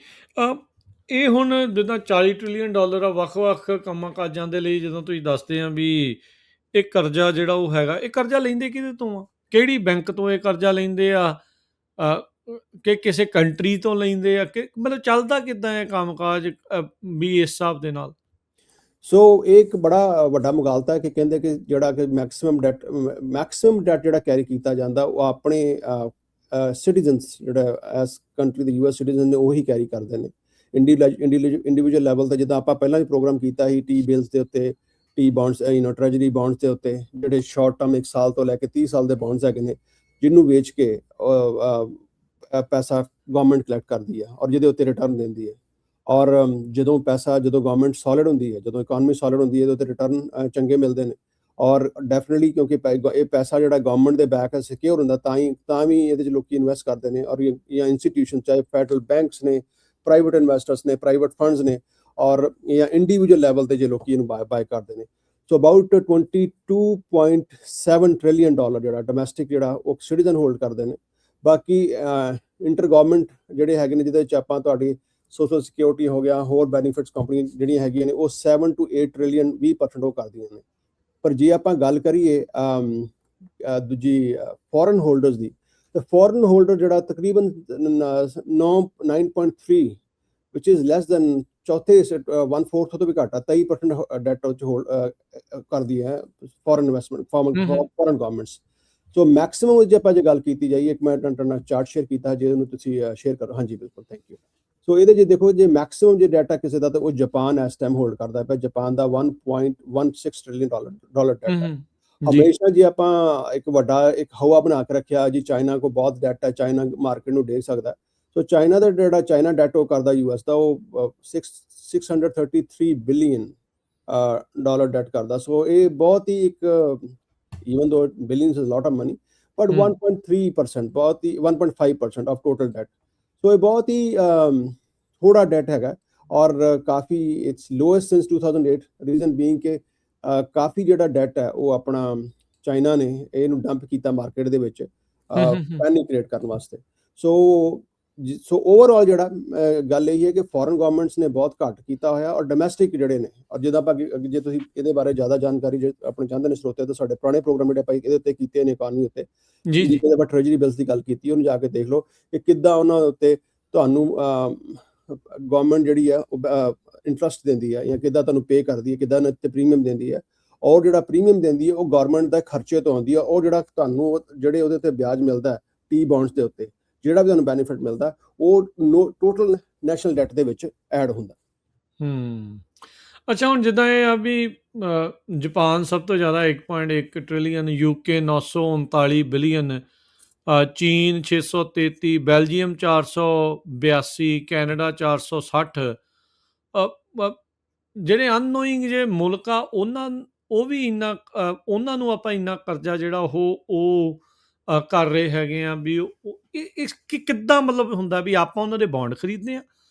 ਇਹ ਹੁਣ ਜਿੱਦਾਂ $40 ਟ੍ਰਿਲੀਅਨ ਆ ਵੱਖ-ਵੱਖ ਕੰਮਾਂ ਕਾਜਾਂ ਦੇ ਲਈ, ਜਦੋਂ ਤੁਸੀਂ ਦੱਸਦੇ ਆ ਵੀ ਇਹ ਕਰਜ਼ਾ ਜਿਹੜਾ ਉਹ ਹੈਗਾ, ਇਹ ਕਰਜ਼ਾ ਲੈਂਦੇ ਕਿਹਦੇ ਤੋਂ ਆ? ਕਿਹੜੀ ਬੈਂਕ ਤੋਂ ਇਹ ਕਰਜ਼ਾ ਲੈਂਦੇ ਆ? ਕਿ ਕਿਸੇ ਕੰਟਰੀ ਤੋਂ ਲੈਂਦੇ ਆ, ਕਿ ਮਤਲਬ ਚੱਲਦਾ ਕਿੱਦਾਂ ਹੈ ਕੰਮਕਾਜ ਵੀ ਇਸ ਹਿਸਾਬ ਦੇ ਨਾਲ?
ਸੋ ਇਹ ਇੱਕ ਬੜਾ ਵੱਡਾ ਮੁਗਾਲਤਾ ਹੈ ਕਿ ਕਹਿੰਦੇ ਕਿ ਜਿਹੜਾ ਕਿ ਮੈਕਸਿਮਮ ਡੈਟ ਜਿਹੜਾ ਕੈਰੀ ਕੀਤਾ ਜਾਂਦਾ ਉਹ ਆਪਣੇ ਸਿਟੀਜ਼ਨਸ, ਜਿਹੜਾ ਐਸ ਕੰਟਰੀ ਦੇ US ਸਿਟੀਜ਼ਨ ਨੇ, ਉਹੀ ਕੈਰੀ ਕਰਦੇ ਨੇ ਇੰਡੀਵਿਜੂਅਲ ਲੈਵਲ 'ਤੇ। ਜਿੱਦਾਂ ਆਪਾਂ ਪਹਿਲਾਂ ਵੀ ਪ੍ਰੋਗਰਾਮ ਕੀਤਾ ਸੀ ਟੀ ਬਿਲਸ ਦੇ ਉੱਤੇ, ਟੀ ਬੌਂਡਸ, ਟ੍ਰੈਜਰੀ ਬੌਂਡਸ ਦੇ ਉੱਤੇ, ਜਿਹੜੇ ਸ਼ਾਰਟ ਟਰਮ 1 ਸਾਲ ਤੋਂ ਲੈ ਕੇ 30 ਸਾਲ ਦੇ ਬੌਂਡਸ ਹੈਗੇ ਨੇ, ਜਿਹਨੂੰ ਵੇਚ ਕੇ ਪੈਸਾ ਗਵਰਨਮੈਂਟ ਕਲੈਕਟ ਕਰਦੀ ਹੈ ਔਰ ਜਿਹਦੇ ਉੱਤੇ ਰਿਟਰਨ ਦਿੰਦੀ ਹੈ। ਔਰ ਜਦੋਂ ਗਵਰਨਮੈਂਟ ਸੋਲਿਡ ਹੁੰਦੀ ਹੈ, ਜਦੋਂ ਇਕਨੋਮੀ ਸੋਲਿਡ ਹੁੰਦੀ ਹੈ, ਇਹਦੇ ਉੱਤੇ ਰਿਟਰਨ ਚੰਗੇ ਮਿਲਦੇ ਨੇ। ਔਰ ਡੈਫੀਨਿਟਲੀ ਕਿਉਂਕਿ ਇਹ ਪੈਸਾ ਜਿਹੜਾ ਗਵਰਨਮੈਂਟ ਦੇ ਬੈਕ ਸਿਕਿਉਰ ਹੁੰਦਾ, ਤਾਂ ਵੀ ਇਹਦੇ 'ਚ ਲੋਕੀ ਇਨਵੈਸਟ ਕਰਦੇ ਨੇ। ਔਰ ਜਾਂ ਇੰਸਟੀਟਿਊਸ਼ਨ, ਚਾਹੇ ਫੈਡਰਲ ਬੈਂਕਸ ਨੇ, ਪ੍ਰਾਈਵੇਟ ਇਨਵੈਸਟਰਸ ਨੇ, ਪ੍ਰਾਈਵੇਟ ਫੰਡਸ ਨੇ, ਔਰ ਜਾਂ ਇੰਡੀਵਿਜੂਅਲ ਲੈਵਲ 'ਤੇ ਜੇ ਲੋਕੀ ਇਹਨੂੰ ਬਾਏ ਕਰਦੇ ਨੇ। ਸੋ ਅਬਾਊਟ $22.7 ਟ੍ਰਿਲੀਅਨ ਜਿਹੜਾ ਡੋਮੈਸਟਿਕ ਜਿਹੜਾ ਉਹ ਸਿਟੀਜ਼ਨ ਹੋਲਡ ਕਰਦੇ ਨੇ। ਬਾਕੀ ਇੰਟਰ ਗਵਰਨਮੈਂਟ ਜਿਹੜੇ ਹੈਗੇ ਨੇ, ਜਿਹਦੇ ਵਿੱਚ ਆਪਾਂ ਤੁਹਾਡੀ ਸੋਸ਼ਲ ਸਿਕਿਉਰਿਟੀ ਹੋ ਗਿਆ, ਹੋਰ ਬੈਨੀਫਿਟਸ ਕੰਪਨੀ ਜਿਹੜੀਆਂ ਹੈਗੀਆਂ ਨੇ, ਉਹ 7 to 8 ਟ੍ਰਿਲੀਅਨ 20% ਉਹ ਕਰਦੀਆਂ ਨੇ। ਪਰ ਜੇ ਆਪਾਂ ਗੱਲ ਕਰੀਏ ਦੂਜੀ ਫੋਰਨ ਹੋਲਡਰਸ ਦੀ, ਤਾਂ ਫੋਰਨ ਹੋਲਡਰ ਜਿਹੜਾ ਤਕਰੀਬਨ 9.3 ਵਿਚ ਇਜ਼ ਲੈਸ ਦੈਨ ਚੌਥੇ 1/4 ਤੋਂ ਵੀ ਘੱਟ ਆ, 23% ਡੈਟ ਹੋਲਡ ਕਰਦੀ ਹੈ ਫੋਰਨ ਇਨਵੈਸਟਮੈਂਟ, ਫੋਰਨ ਗਵਰਨਮੈਂਟਸ। ਸੋ ਮੈਕਸਿਮਮ ਜੇ ਆਪਾਂ ਗੱਲ ਕੀਤੀ ਜਾਈਏ, ਇੱਕ ਮੈਂ ਤੁਹਾਡੇ ਨਾਲ ਚਾਰਟ ਸ਼ੇਅਰ ਕੀਤਾ, ਜੇ ਉਹਨੂੰ ਤੁਸੀਂ ਸ਼ੇਅਰ ਕਰੋ। ਹਾਂਜੀ ਬਿਲਕੁਲ, ਥੈਂਕ ਯੂ। ਸੋ ਇਹਦੇ ਜੇ ਦੇਖੋ, ਜੇ ਮੈਕਸਿਮਮ ਜੇ ਡਾਟਾ ਕਿਸੇ ਦਾ, ਤਾਂ ਉਹ ਜਾਪਾਨ ਇਸ ਟਾਈਮ ਹੋਲਡ ਕਰਦਾ ਪਿਆ। ਜਾਪਾਨ ਦਾ $1.16 ਟ੍ਰਿਲੀਅਨ ਡਾਟਾ। ਹਮੇਸ਼ਾ ਜੇ ਆਪਾਂ ਇੱਕ ਵੱਡਾ ਇੱਕ ਹਵਾ ਬਣਾ ਕੇ ਰੱਖਿਆ ਜੀ ਚਾਈਨਾ ਕੋਲ ਬਹੁਤ ਡਾਟਾ, ਚਾਈਨਾ ਮਾਰਕੀਟ ਨੂੰ ਦੇ ਸਕਦਾ। ਸੋ ਚਾਈਨਾ ਦਾ ਜਿਹੜਾ ਚਾਈਨਾ ਡੈਟ ਉਹ ਕਰਦਾ US ਦਾ, ਉਹ $633 ਬਿਲੀਅਨ ਡੈਟ ਕਰਦਾ। ਸੋ ਇਹ ਬਹੁਤ ਹੀ ਇੱਕ, even though billions is a lot of money, but 1.3%, ਬਹੁਤ ਹੀ 1.5% of total debt। ਸੋ ਇਹ ਬਹੁਤ ਹੀ ਥੋੜਾ ਡੈਟ ਹੈਗਾ, ਔਰ ਕਾਫੀ it's lowest since 2008। Reason being ਕਿ ਕਾਫੀ ਜਿਹੜਾ ਡੈਟ ਹੈ ਉਹ ਆਪਣਾ ਚਾਈਨਾ ਨੇ ਇਹਨੂੰ ਡੰਪ ਕੀਤਾ ਮਾਰਕੀਟ ਦੇ ਵਿੱਚ ਪੈਨਿਕ ਕ੍ਰੀਏਟ ਕਰਨ ਵਾਸਤੇ। ਸੋ ਓਵਰਆਲ ਜਿਹੜਾ ਗੱਲ ਇਹ ਹੈ ਕਿ ਫੋਰਨ ਗਵਰਨਮੈਂਟਸ ਨੇ ਬਹੁਤ ਘੱਟ ਕੀਤਾ ਹੋਇਆ, ਔਰ ਡੋਮੈਸਟਿਕ ਜਿਹੜੇ ਨੇ, ਔਰ ਜਿੱਦਾਂ ਆਪਾਂ ਜੇ ਤੁਸੀਂ ਇਹਦੇ ਬਾਰੇ ਜ਼ਿਆਦਾ ਜਾਣਕਾਰੀ ਜੇ ਆਪਣੇ ਚਾਹੁੰਦੇ ਨੇ ਸਰੋਤੇ, ਤਾਂ ਸਾਡੇ ਪੁਰਾਣੇ ਪ੍ਰੋਗਰਾਮ ਜਿਹੜੇ ਆਪਾਂ ਇਹਦੇ ਉੱਤੇ ਕੀਤੇ ਨੇ ਇਕਾਨਮੀ ਉੱਤੇ, ਜਿਹਦੇ ਆਪਾਂ ਟ੍ਰੈਜਰੀ ਬਿਲਸ ਦੀ ਗੱਲ ਕੀਤੀ, ਉਹਨੂੰ ਜਾ ਕੇ ਦੇਖ ਲਓ ਕਿ ਕਿੱਦਾਂ ਉਹਨਾਂ ਉੱਤੇ ਤੁਹਾਨੂੰ ਗਵਰਨਮੈਂਟ ਜਿਹੜੀ ਆ ਉਹ ਇੰਟਰਸਟ ਦਿੰਦੀ ਹੈ, ਜਾਂ ਕਿੱਦਾਂ ਤੁਹਾਨੂੰ ਪੇ ਕਰਦੀ ਹੈ, ਕਿੱਦਾਂ ਉੱਤੇ ਪ੍ਰੀਮੀਅਮ ਦਿੰਦੀ ਹੈ। ਔਰ ਜਿਹੜਾ ਪ੍ਰੀਮੀਅਮ ਦਿੰਦੀ ਹੈ ਉਹ ਗਵਰਨਮੈਂਟ ਦਾ ਖਰਚੇ ਤੋਂ ਆਉਂਦੀ ਹੈ। ਉਹ ਜਿਹੜਾ ਤੁਹਾਨੂੰ ਜਿਹੜੇ ਉਹਦੇ ਉੱਤੇ ਵਿਆਜ ਮਿਲਦਾ ਟੀ ਬੌਂਡਸ ਦੇ ਉੱਤੇ, ਜਿਹੜਾ ਵੀ ਤੁਹਾਨੂੰ ਬੈਨੀਫਿਟ ਮਿਲਦਾ, ਉਹ ਟੋਟਲ ਨੈਸ਼ਨਲ ਡੈਟ ਦੇ ਵਿੱਚ ਐਡ ਹੁੰਦਾ।
ਅੱਛਾ, ਹੁਣ ਜਿੱਦਾਂ ਇਹ ਆ ਵੀ ਜਾਪਾਨ ਸਭ ਤੋਂ ਜ਼ਿਆਦਾ 1.1 ਟ੍ਰਿਲੀਅਨ, UK 939 ਬਿਲੀਅਨ, ਚੀਨ 633, ਬੈਲਜੀਅਮ 482, ਕੈਨੇਡਾ 460। ਜਿਹੜੇ ਅਨਨੋਇੰਗ ਜੇ ਮੁਲਕ ਆ, ਉਹ ਵੀ ਇੰਨਾ ਉਹਨਾਂ ਨੂੰ ਆਪਾਂ ਇੰਨਾ ਕਰਜ਼ਾ ਜਿਹੜਾ ਉਹ ਕਰ ਰਹੇ ਹੈਗੇ ਆ ਵੀ ਕਿੱਦਾਂ ਮਤਲਬ ਹੁੰਦਾ ਵੀ ਆਪਾਂ ਉਹਨਾਂ ਦੇ ਬੌਂਡ ਖਰੀਦਦੇ ਆ,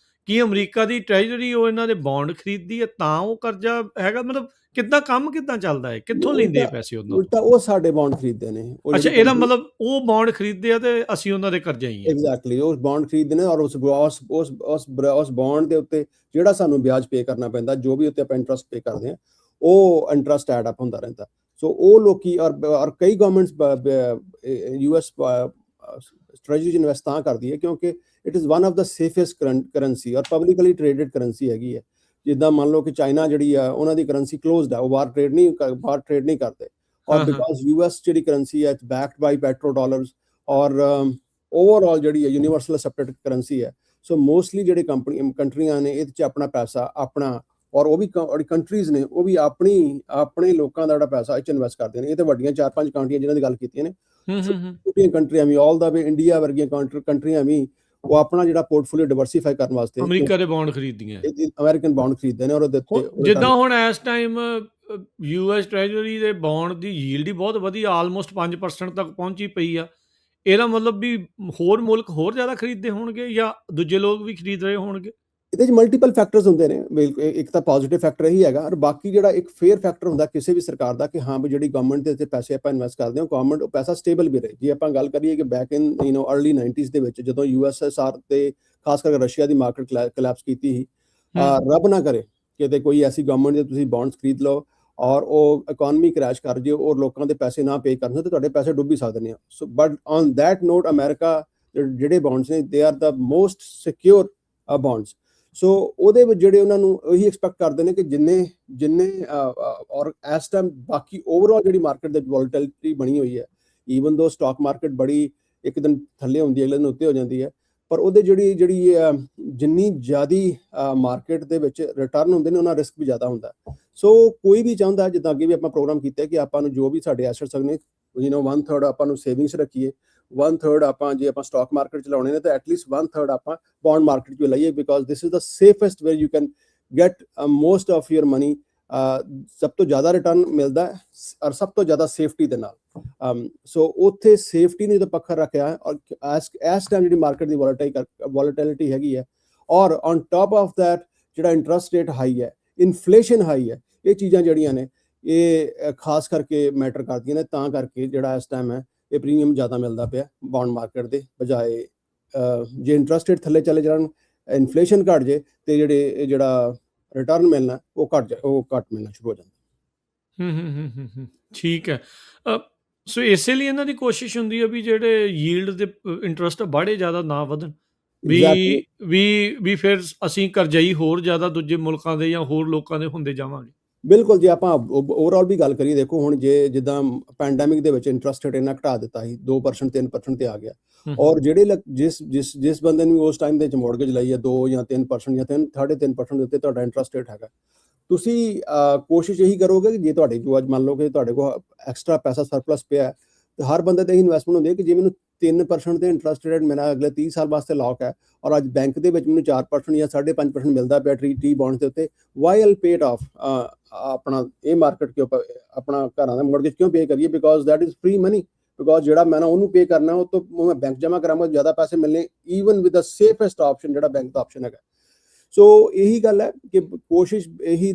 ਕੀ ਅਮਰੀਕਾ ਦੀ ਟ੍ਰੈਜਰੀ ਉਹ ਇਹਨਾਂ ਦੇ ਬੌਂਡ ਖਰੀਦਦੀ ਹੈ ਤਾਂ ਉਹ ਕਰਜ਼ਾ ਹੈਗਾ? ਮਤਲਬ ਕਿੱਦਾਂ ਕੰਮ ਕਿੱਦਾਂ ਚੱਲਦਾ ਹੈ? ਕਿੱਥੋਂ ਲੈਂਦੇ
ਉਲਟਾ
ਇਹ ਪੈਸੇ ਉਹਨਾਂ ਤੋਂ?
ਉਲਟਾ ਉਹ ਸਾਡੇ ਬੌਂਡ ਖਰੀਦਦੇ ਨੇ, ਉਹ
ਅੱਛਾ,
ਜਿਹੜੀ
ਇਹਦਾ
ਕੰਪਨੀ।
ਮਤਲਬ ਉਹ ਬੌਂਡ ਖਰੀਦਦੇ ਆ ਤੇ ਅਸੀਂ ਉਹਨਾਂ ਦੇ ਕਰਜ਼ਾਈ ਆ।
ਐਗਜ਼ੈਕਟਲੀ, ਉਹ ਬੌਂਡ ਖਰੀਦਦੇ ਨੇ, ਔਰ ਉਸ ਬੌਂਡ ਦੇ ਉੱਤੇ ਜਿਹੜਾ ਸਾਨੂੰ ਵਿਆਜ ਪੇ ਕਰਨਾ ਪੈਂਦਾ, ਜੋ ਵੀ ਉੱਤੇ ਆਪਾਂ ਇੰਟਰਸਟ ਪੇ ਕਰਦੇ ਹਾਂ, ਉਹ ਇੰਟਰਸਟ ਐਡ ਅਪ ਹੁੰਦਾ ਰਹਿੰਦਾ। ਸੋ ਉਹ ਲੋਕੀ ਔਰ ਕਈ ਗਵਰਨਮੈਂਟਸ ਯੂਐਸ ਟ੍ਰੈਜਰੀ 'ਚ ਇਨਵੈਸਟ ਤਾਂ ਕਰਦੀ ਹੈ ਕਿਉਂਕਿ it is one of the safest currency ਔਰ ਪਬਲਿਕਲੀ ਟ੍ਰੇਡਡ ਕਰੰਸੀ ਹੈਗੀ ਹੈ। ਜਿੱਦਾਂ ਮੰਨ ਲਓ ਕਿ ਚਾਈਨਾ ਜਿਹੜੀ ਆ, ਉਹਨਾਂ ਦੀ ਕਰੰਸੀ ਕਲੋਜ਼ਡ ਹੈ, ਉਹ ਬਾਹਰ ਟ੍ਰੇਡ ਨਹੀਂ ਕਰਦੇ। ਔਰ
ਹਾਂ, ਹਾਂ।
ਬਿਕੋਜ਼ ਯੂਐਸ ਜਿਹੜੀ ਕਰੰਸੀ ਹੈ, it's backed by petrodollars, ਔਰ ਓਵਰਆਲ ਜਿਹੜੀ ਹੈ ਯੂਨੀਵਰਸਲ ਅਸੈਪਟਡ ਕਰੰਸੀ ਹੈ। ਸੋ ਮੋਸਟਲੀ ਜਿਹੜੇ ਕੰਟਰੀਆਂ ਨੇ ਇਹਦੇ 'ਚ ਆਪਣਾ ਪੈਸਾ ਆਪਣਾ, ਔਰ ਉਹ ਵੀ ਕੰਟਰੀਜ਼ ਨੇ, ਉਹ ਵੀ ਆਪਣੇ ਲੋਕਾਂ ਦਾ ਜਿਹੜਾ ਪੈਸਾ ਇਹ 'ਚ ਇਨਵੈਸਟ ਕਰਦੇ ਨੇ। ਇਹ ਤਾਂ ਵੱਡੀਆਂ 4-5 ਕੰਟਰੀਆਂ ਜਿਨ੍ਹਾਂ ਦੀ ਗੱਲ ਕੀਤੀਆਂ ਨੇ।
ਹੂੰ, ਹੂੰ, ਹੂੰ।
ਛੋਟੀਆਂ ਕੰਟਰੀਆਂ ਵੀ, ਆਲ ਦਾ ਵੇ ਇੰਡੀਆ ਵਰਗੀਆਂ ਕੰਟਰੀਆਂ ਵੀ, ਉਹ ਆਪਣਾ ਜਿਹੜਾ ਪੋਰਟਫੋਲੀਓ ਡਿਵਰਸੀਫਾਈ ਕਰਨ ਵਾਸਤੇ
ਅਮਰੀਕਾ ਦੇ ਬੌਂਡ ਖਰੀਦਦੀਆਂ।
ਅਮਰੀਕਨ ਬੌਂਡ ਖਰੀਦਦੇ ਨੇ, ਔਰ ਉਹਦੇ ਉੱਤੇ
ਜਿੱਦਾਂ ਹੁਣ ਇਸ ਟਾਈਮ ਯੂਐਸ ਟ੍ਰੈਜਰੀ ਦੇ ਬੌਂਡ ਦੀ ਯੀਲਡ ਹੀ ਬਹੁਤ ਵਧੀਆ, ਆਲਮੋਸਟ 5% ਤੱਕ ਪਹੁੰਚੀ ਪਈ ਆ। ਇਹਦਾ ਮਤਲਬ ਵੀ ਹੋਰ ਮੁਲਕ ਹੋਰ ਜ਼ਿਆਦਾ ਖਰੀਦਦੇ ਹੋਣਗੇ ਜਾਂ ਦੂਜੇ ਲੋਕ ਵੀ ਖਰੀਦ ਰਹੇ ਹੋਣਗੇ?
ਇਹਦੇ 'ਚ ਮਲਟੀਪਲ ਫੈਕਟਰਸ ਹੁੰਦੇ ਨੇ। ਇੱਕ ਤਾਂ ਪੋਜ਼ਿਟਿਵ ਫੈਕਟਰ ਇਹੀ ਹੈਗਾ, ਔਰ ਬਾਕੀ ਜਿਹੜਾ ਇੱਕ ਫੇਅਰ ਫੈਕਟਰ ਹੁੰਦਾ ਕਿਸੇ ਵੀ ਸਰਕਾਰ ਦਾ, ਕਿ ਹਾਂ ਵੀ ਜਿਹੜੀ ਗਵਰਨਮੈਂਟ ਦੇ ਉੱਤੇ ਪੈਸੇ ਆਪਾਂ ਇਨਵੈਸਟ ਕਰਦੇ ਹਾਂ, ਗਵਰਨਮੈਂਟ ਉਹ ਪੈਸਾ ਸਟੇਬਲ ਵੀ ਰਹੇ। ਜੇ ਆਪਾਂ ਗੱਲ ਕਰੀਏ ਕਿ ਬੈਕ ਇਨ ਅਰਲੀ 90s ਦੇ ਵਿੱਚ, ਜਦੋਂ USSR ਤੇ ਖਾਸ ਕਰਕੇ ਰਸ਼ੀਆ ਦੀ ਮਾਰਕੀਟ ਕੋਲੈਪਸ ਕੀਤੀ ਸੀ, ਰੱਬ ਨਾ ਕਰੇ ਕਿਤੇ ਕੋਈ ਐਸੀ ਗਵਰਨਮੈਂਟ ਦੇ ਤੁਸੀਂ ਬੌਂਡਸ ਖਰੀਦ ਲਓ ਔਰ ਉਹ ਇਕਨੋਮੀ ਕ੍ਰੈਸ਼ ਕਰ ਜੇ ਔਰ ਲੋਕਾਂ ਦੇ ਪੈਸੇ ਨਾ ਪੇ ਕਰਨ, ਤੇ ਤੁਹਾਡੇ ਪੈਸੇ ਡੁੱਬ ਵੀ ਸਕਦੇ ਨੇ। So but on that note, America ਜਿਹੜੇ ਬੌਂਡਸ ਨੇ, they are the most secure bonds. So ਉਹਦੇ ਵਿੱਚ ਜਿਹੜੇ ਉਹਨਾਂ ਨੂੰ ਇਹੀ ਐਕਸਪੈਕਟ ਕਰਦੇ ਨੇ ਕਿ ਜਿੰਨੇ ਔਰ ਇਸ ਟਾਈਮ ਬਾਕੀ ਓਵਰਆਲ ਜਿਹੜੀ ਮਾਰਕੀਟ ਦੇ ਵੋਲਟਿਲਿਟੀ ਬਣੀ ਹੋਈ ਹੈ, ਈਵਨ ਦੋ ਸਟਾਕ ਮਾਰਕੀਟ ਬੜੀ ਇੱਕ ਦਿਨ ਥੱਲੇ ਹੁੰਦੀ ਹੈ, ਅਗਲੇ ਦਿਨ ਉੱਤੇ ਹੋ ਜਾਂਦੀ ਹੈ, ਪਰ ਉਹਦੇ ਜਿਹੜੀ ਜਿੰਨੀ ਜ਼ਿਆਦੀ ਮਾਰਕੀਟ ਦੇ ਵਿੱਚ ਰਿਟਰਨ ਹੁੰਦੇ ਨੇ, ਉਹਨਾਂ ਰਿਸਕ ਵੀ ਜ਼ਿਆਦਾ ਹੁੰਦਾ। ਸੋ ਕੋਈ ਵੀ ਚਾਹੁੰਦਾ, ਜਿੱਦਾਂ ਅੱਗੇ ਵੀ ਆਪਾਂ ਪ੍ਰੋਗਰਾਮ ਕੀਤਾ, ਕਿ ਆਪਾਂ ਨੂੰ ਜੋ ਵੀ ਸਾਡੇ ਐਸੈਟਸ ਨੇ, 1/3 ਆਪਾਂ ਨੂੰ ਸੇਵਿੰਗਸ ਰੱਖੀਏ, 1/3 ਆਪਾਂ ਜੇ ਆਪਾਂ ਸਟਾਕ ਮਾਰਕੀਟ ਚ ਲਾਉਣੇ ਨੇ ਤਾਂ ਐਟਲੀਸਟ 1/3 ਆਪਾਂ ਬੌਂਡ ਮਾਰਕੀਟ ਚ ਲਈਏ, because this is the safest where you can get most of your money. ਸਭ ਤੋਂ ਜ਼ਿਆਦਾ ਰਿਟਰਨ ਮਿਲਦਾ ਹੈ ਔਰ ਸਭ ਤੋਂ ਜ਼ਿਆਦਾ ਸੇਫਟੀ ਦੇ ਨਾਲ। ਸੋ ਉੱਥੇ ਸੇਫਟੀ ਨੇ ਤਾਂ ਪੱਖਰ ਰੱਖਿਆ ਹੈ, ਔਰ ਇਸ ਟਾਈਮ ਜਿਹੜੀ ਮਾਰਕੀਟ ਦੀ ਵੋਲਟਿਲਿਟੀ ਹੈਗੀ ਹੈ, ਔਰ ਔਨ ਟਾਪ ਆਫ ਦੈਟ ਜਿਹੜਾ ਇੰਟਰਸਟ ਰੇਟ ਹਾਈ ਹੈ, ਇਨਫਲੇਸ਼ਨ ਹਾਈ ਹੈ, ਇਹ ਚੀਜ਼ਾਂ ਜਿਹੜੀਆਂ ਨੇ ਇਹ ਖਾਸ ਕਰਕੇ ਮੈਟਰ ਕਰਦੀਆਂ ਨੇ। ਤਾਂ ਕਰਕੇ ਜਿਹੜਾ ਇਸ ਟਾਈਮ ਹੈ, ਇਹ ਪ੍ਰੀਮੀਅਮ ਜ਼ਿਆਦਾ ਮਿਲਦਾ ਪਿਆ ਬੌਂਡ ਮਾਰਕੀਟ ਦੇ ਬਜਾਏ। ਜੇ ਇੰਟਰਸਟ ਰੇਟ ਥੱਲੇ ਚਲੇ ਜਾਣ, ਇਨਫਲੇਸ਼ਨ ਘਟ ਜੇ, ਤੇ ਜਿਹੜਾ ਰਿਟਰਨ ਮਿਲਣਾ ਉਹ ਘੱਟ ਮਿਲਣਾ ਸ਼ੁਰੂ ਹੋ ਜਾਂਦਾ।
ਠੀਕ ਹੈ। ਸੋ ਇਸੇ ਲਈ ਇਹਨਾਂ ਦੀ ਕੋਸ਼ਿਸ਼ ਹੁੰਦੀ ਹੈ ਵੀ ਜਿਹੜੇ ਯੀਲਡ ਦੇ ਇੰਟਰਸਟ ਬਾੜੇ ਜ਼ਿਆਦਾ ਨਾ ਵਧਣ,
ਐਗਜ਼ੈਕਟਲੀ।
ਵੀ ਫਿਰ ਅਸੀਂ ਕਰਜ਼ਈ ਹੋਰ ਜ਼ਿਆਦਾ ਦੂਜੇ ਮੁਲਕਾਂ ਦੇ ਜਾਂ ਹੋਰ ਲੋਕਾਂ ਦੇ ਹੁੰਦੇ ਜਾਵਾਂਗੇ।
ਬਿਲਕੁਲ, ਜੇ ਆਪਾਂ ਓਵਰਆਲ ਵੀ ਗੱਲ ਕਰੀਏ, ਦੇਖੋ ਹੁਣ ਜੇ ਜਿੱਦਾਂ ਪੈਂਡੈਮਿਕ ਦੇ ਵਿੱਚ ਇੰਟਰਸਟ ਰੇਟ ਇੰਨਾ ਘਟਾ ਦਿੱਤਾ ਸੀ, 2% 3% ਤੇ ਆ ਗਿਆ, ਔਰ ਜਿਹੜੇ ਜਿਸ ਬੰਦੇ ਨੂੰ ਉਸ ਟਾਈਮ ਦੇ ਵਿੱਚ ਮੌਰਗੇਜ ਲਈ ਹੈ 2 ਜਾਂ 3% ਜਾਂ 3.5% ਦੇ ਉੱਤੇ ਤੁਹਾਡਾ ਇੰਟਰਸਟ ਰੇਟ ਹੈਗਾ, ਤੁਸੀਂ ਕੋਸ਼ਿਸ਼ ਇਹੀ ਕਰੋਗੇ ਕਿ ਜੇ ਤੁਹਾਡੇ ਕੋਲ ਅੱਜ ਮੰਨ ਲਓ ਕਿ ਤੁਹਾਡੇ ਕੋਲ ਐਕਸਟਰਾ ਪੈਸਾ ਸਰਪਲਸ ਪਿਆ, ਤੇ ਹਰ ਬੰਦੇ ਤੇ ਇਨਵੈਸਟਮੈਂਟ ਹੁੰਦੀ ਹੈ ਕਿ ਜੇ ਮੈਨੂੰ 3% ਦੇ ਇੰਟਰਸਟ ਰੇਟ ਮੇਰਾ ਅਗਲੇ 30 ਸਾਲ ਵਾਸਤੇ ਲੌਕ ਹੈ, ਔਰ ਅੱਜ ਬੈਂਕ ਦੇ ਵਿੱਚ ਮੈਨੂੰ 4% ਜਾਂ 5.5% ਮਿਲਦਾ ਪਿਆ ਟੀ ਬੌਂਡ ਦੇ ਉੱਤੇ, why I'll pay it off. ਆਪਣਾ ਇਹ ਮਾਰਕੀਟ ਕਿਉਂ ਆਪਣਾ ਘਰਾਂ ਦਾ ਮੌਰਗੇਜ ਕਿਉਂ ਪੇ ਕਰੀਏ, because that is free money. Because ਜਿਹੜਾ ਮੈਂ ਉਹਨੂੰ ਪੇ ਕਰਨਾ, ਉਹ ਤੋਂ ਮੈਂ ਬੈਂਕ ਜਮ੍ਹਾਂ ਕਰਾਂਗਾ, ਜ਼ਿਆਦਾ ਪੈਸੇ ਮਿਲਣੇ, even with the safest option ਜਿਹੜਾ ਬੈਂਕ ਦਾ ਆਪਸ਼ਨ ਹੈਗਾ। ਸੋ ਇਹੀ ਗੱਲ ਹੈ ਕਿ ਕੋਸ਼ਿਸ਼ ਇਹੀ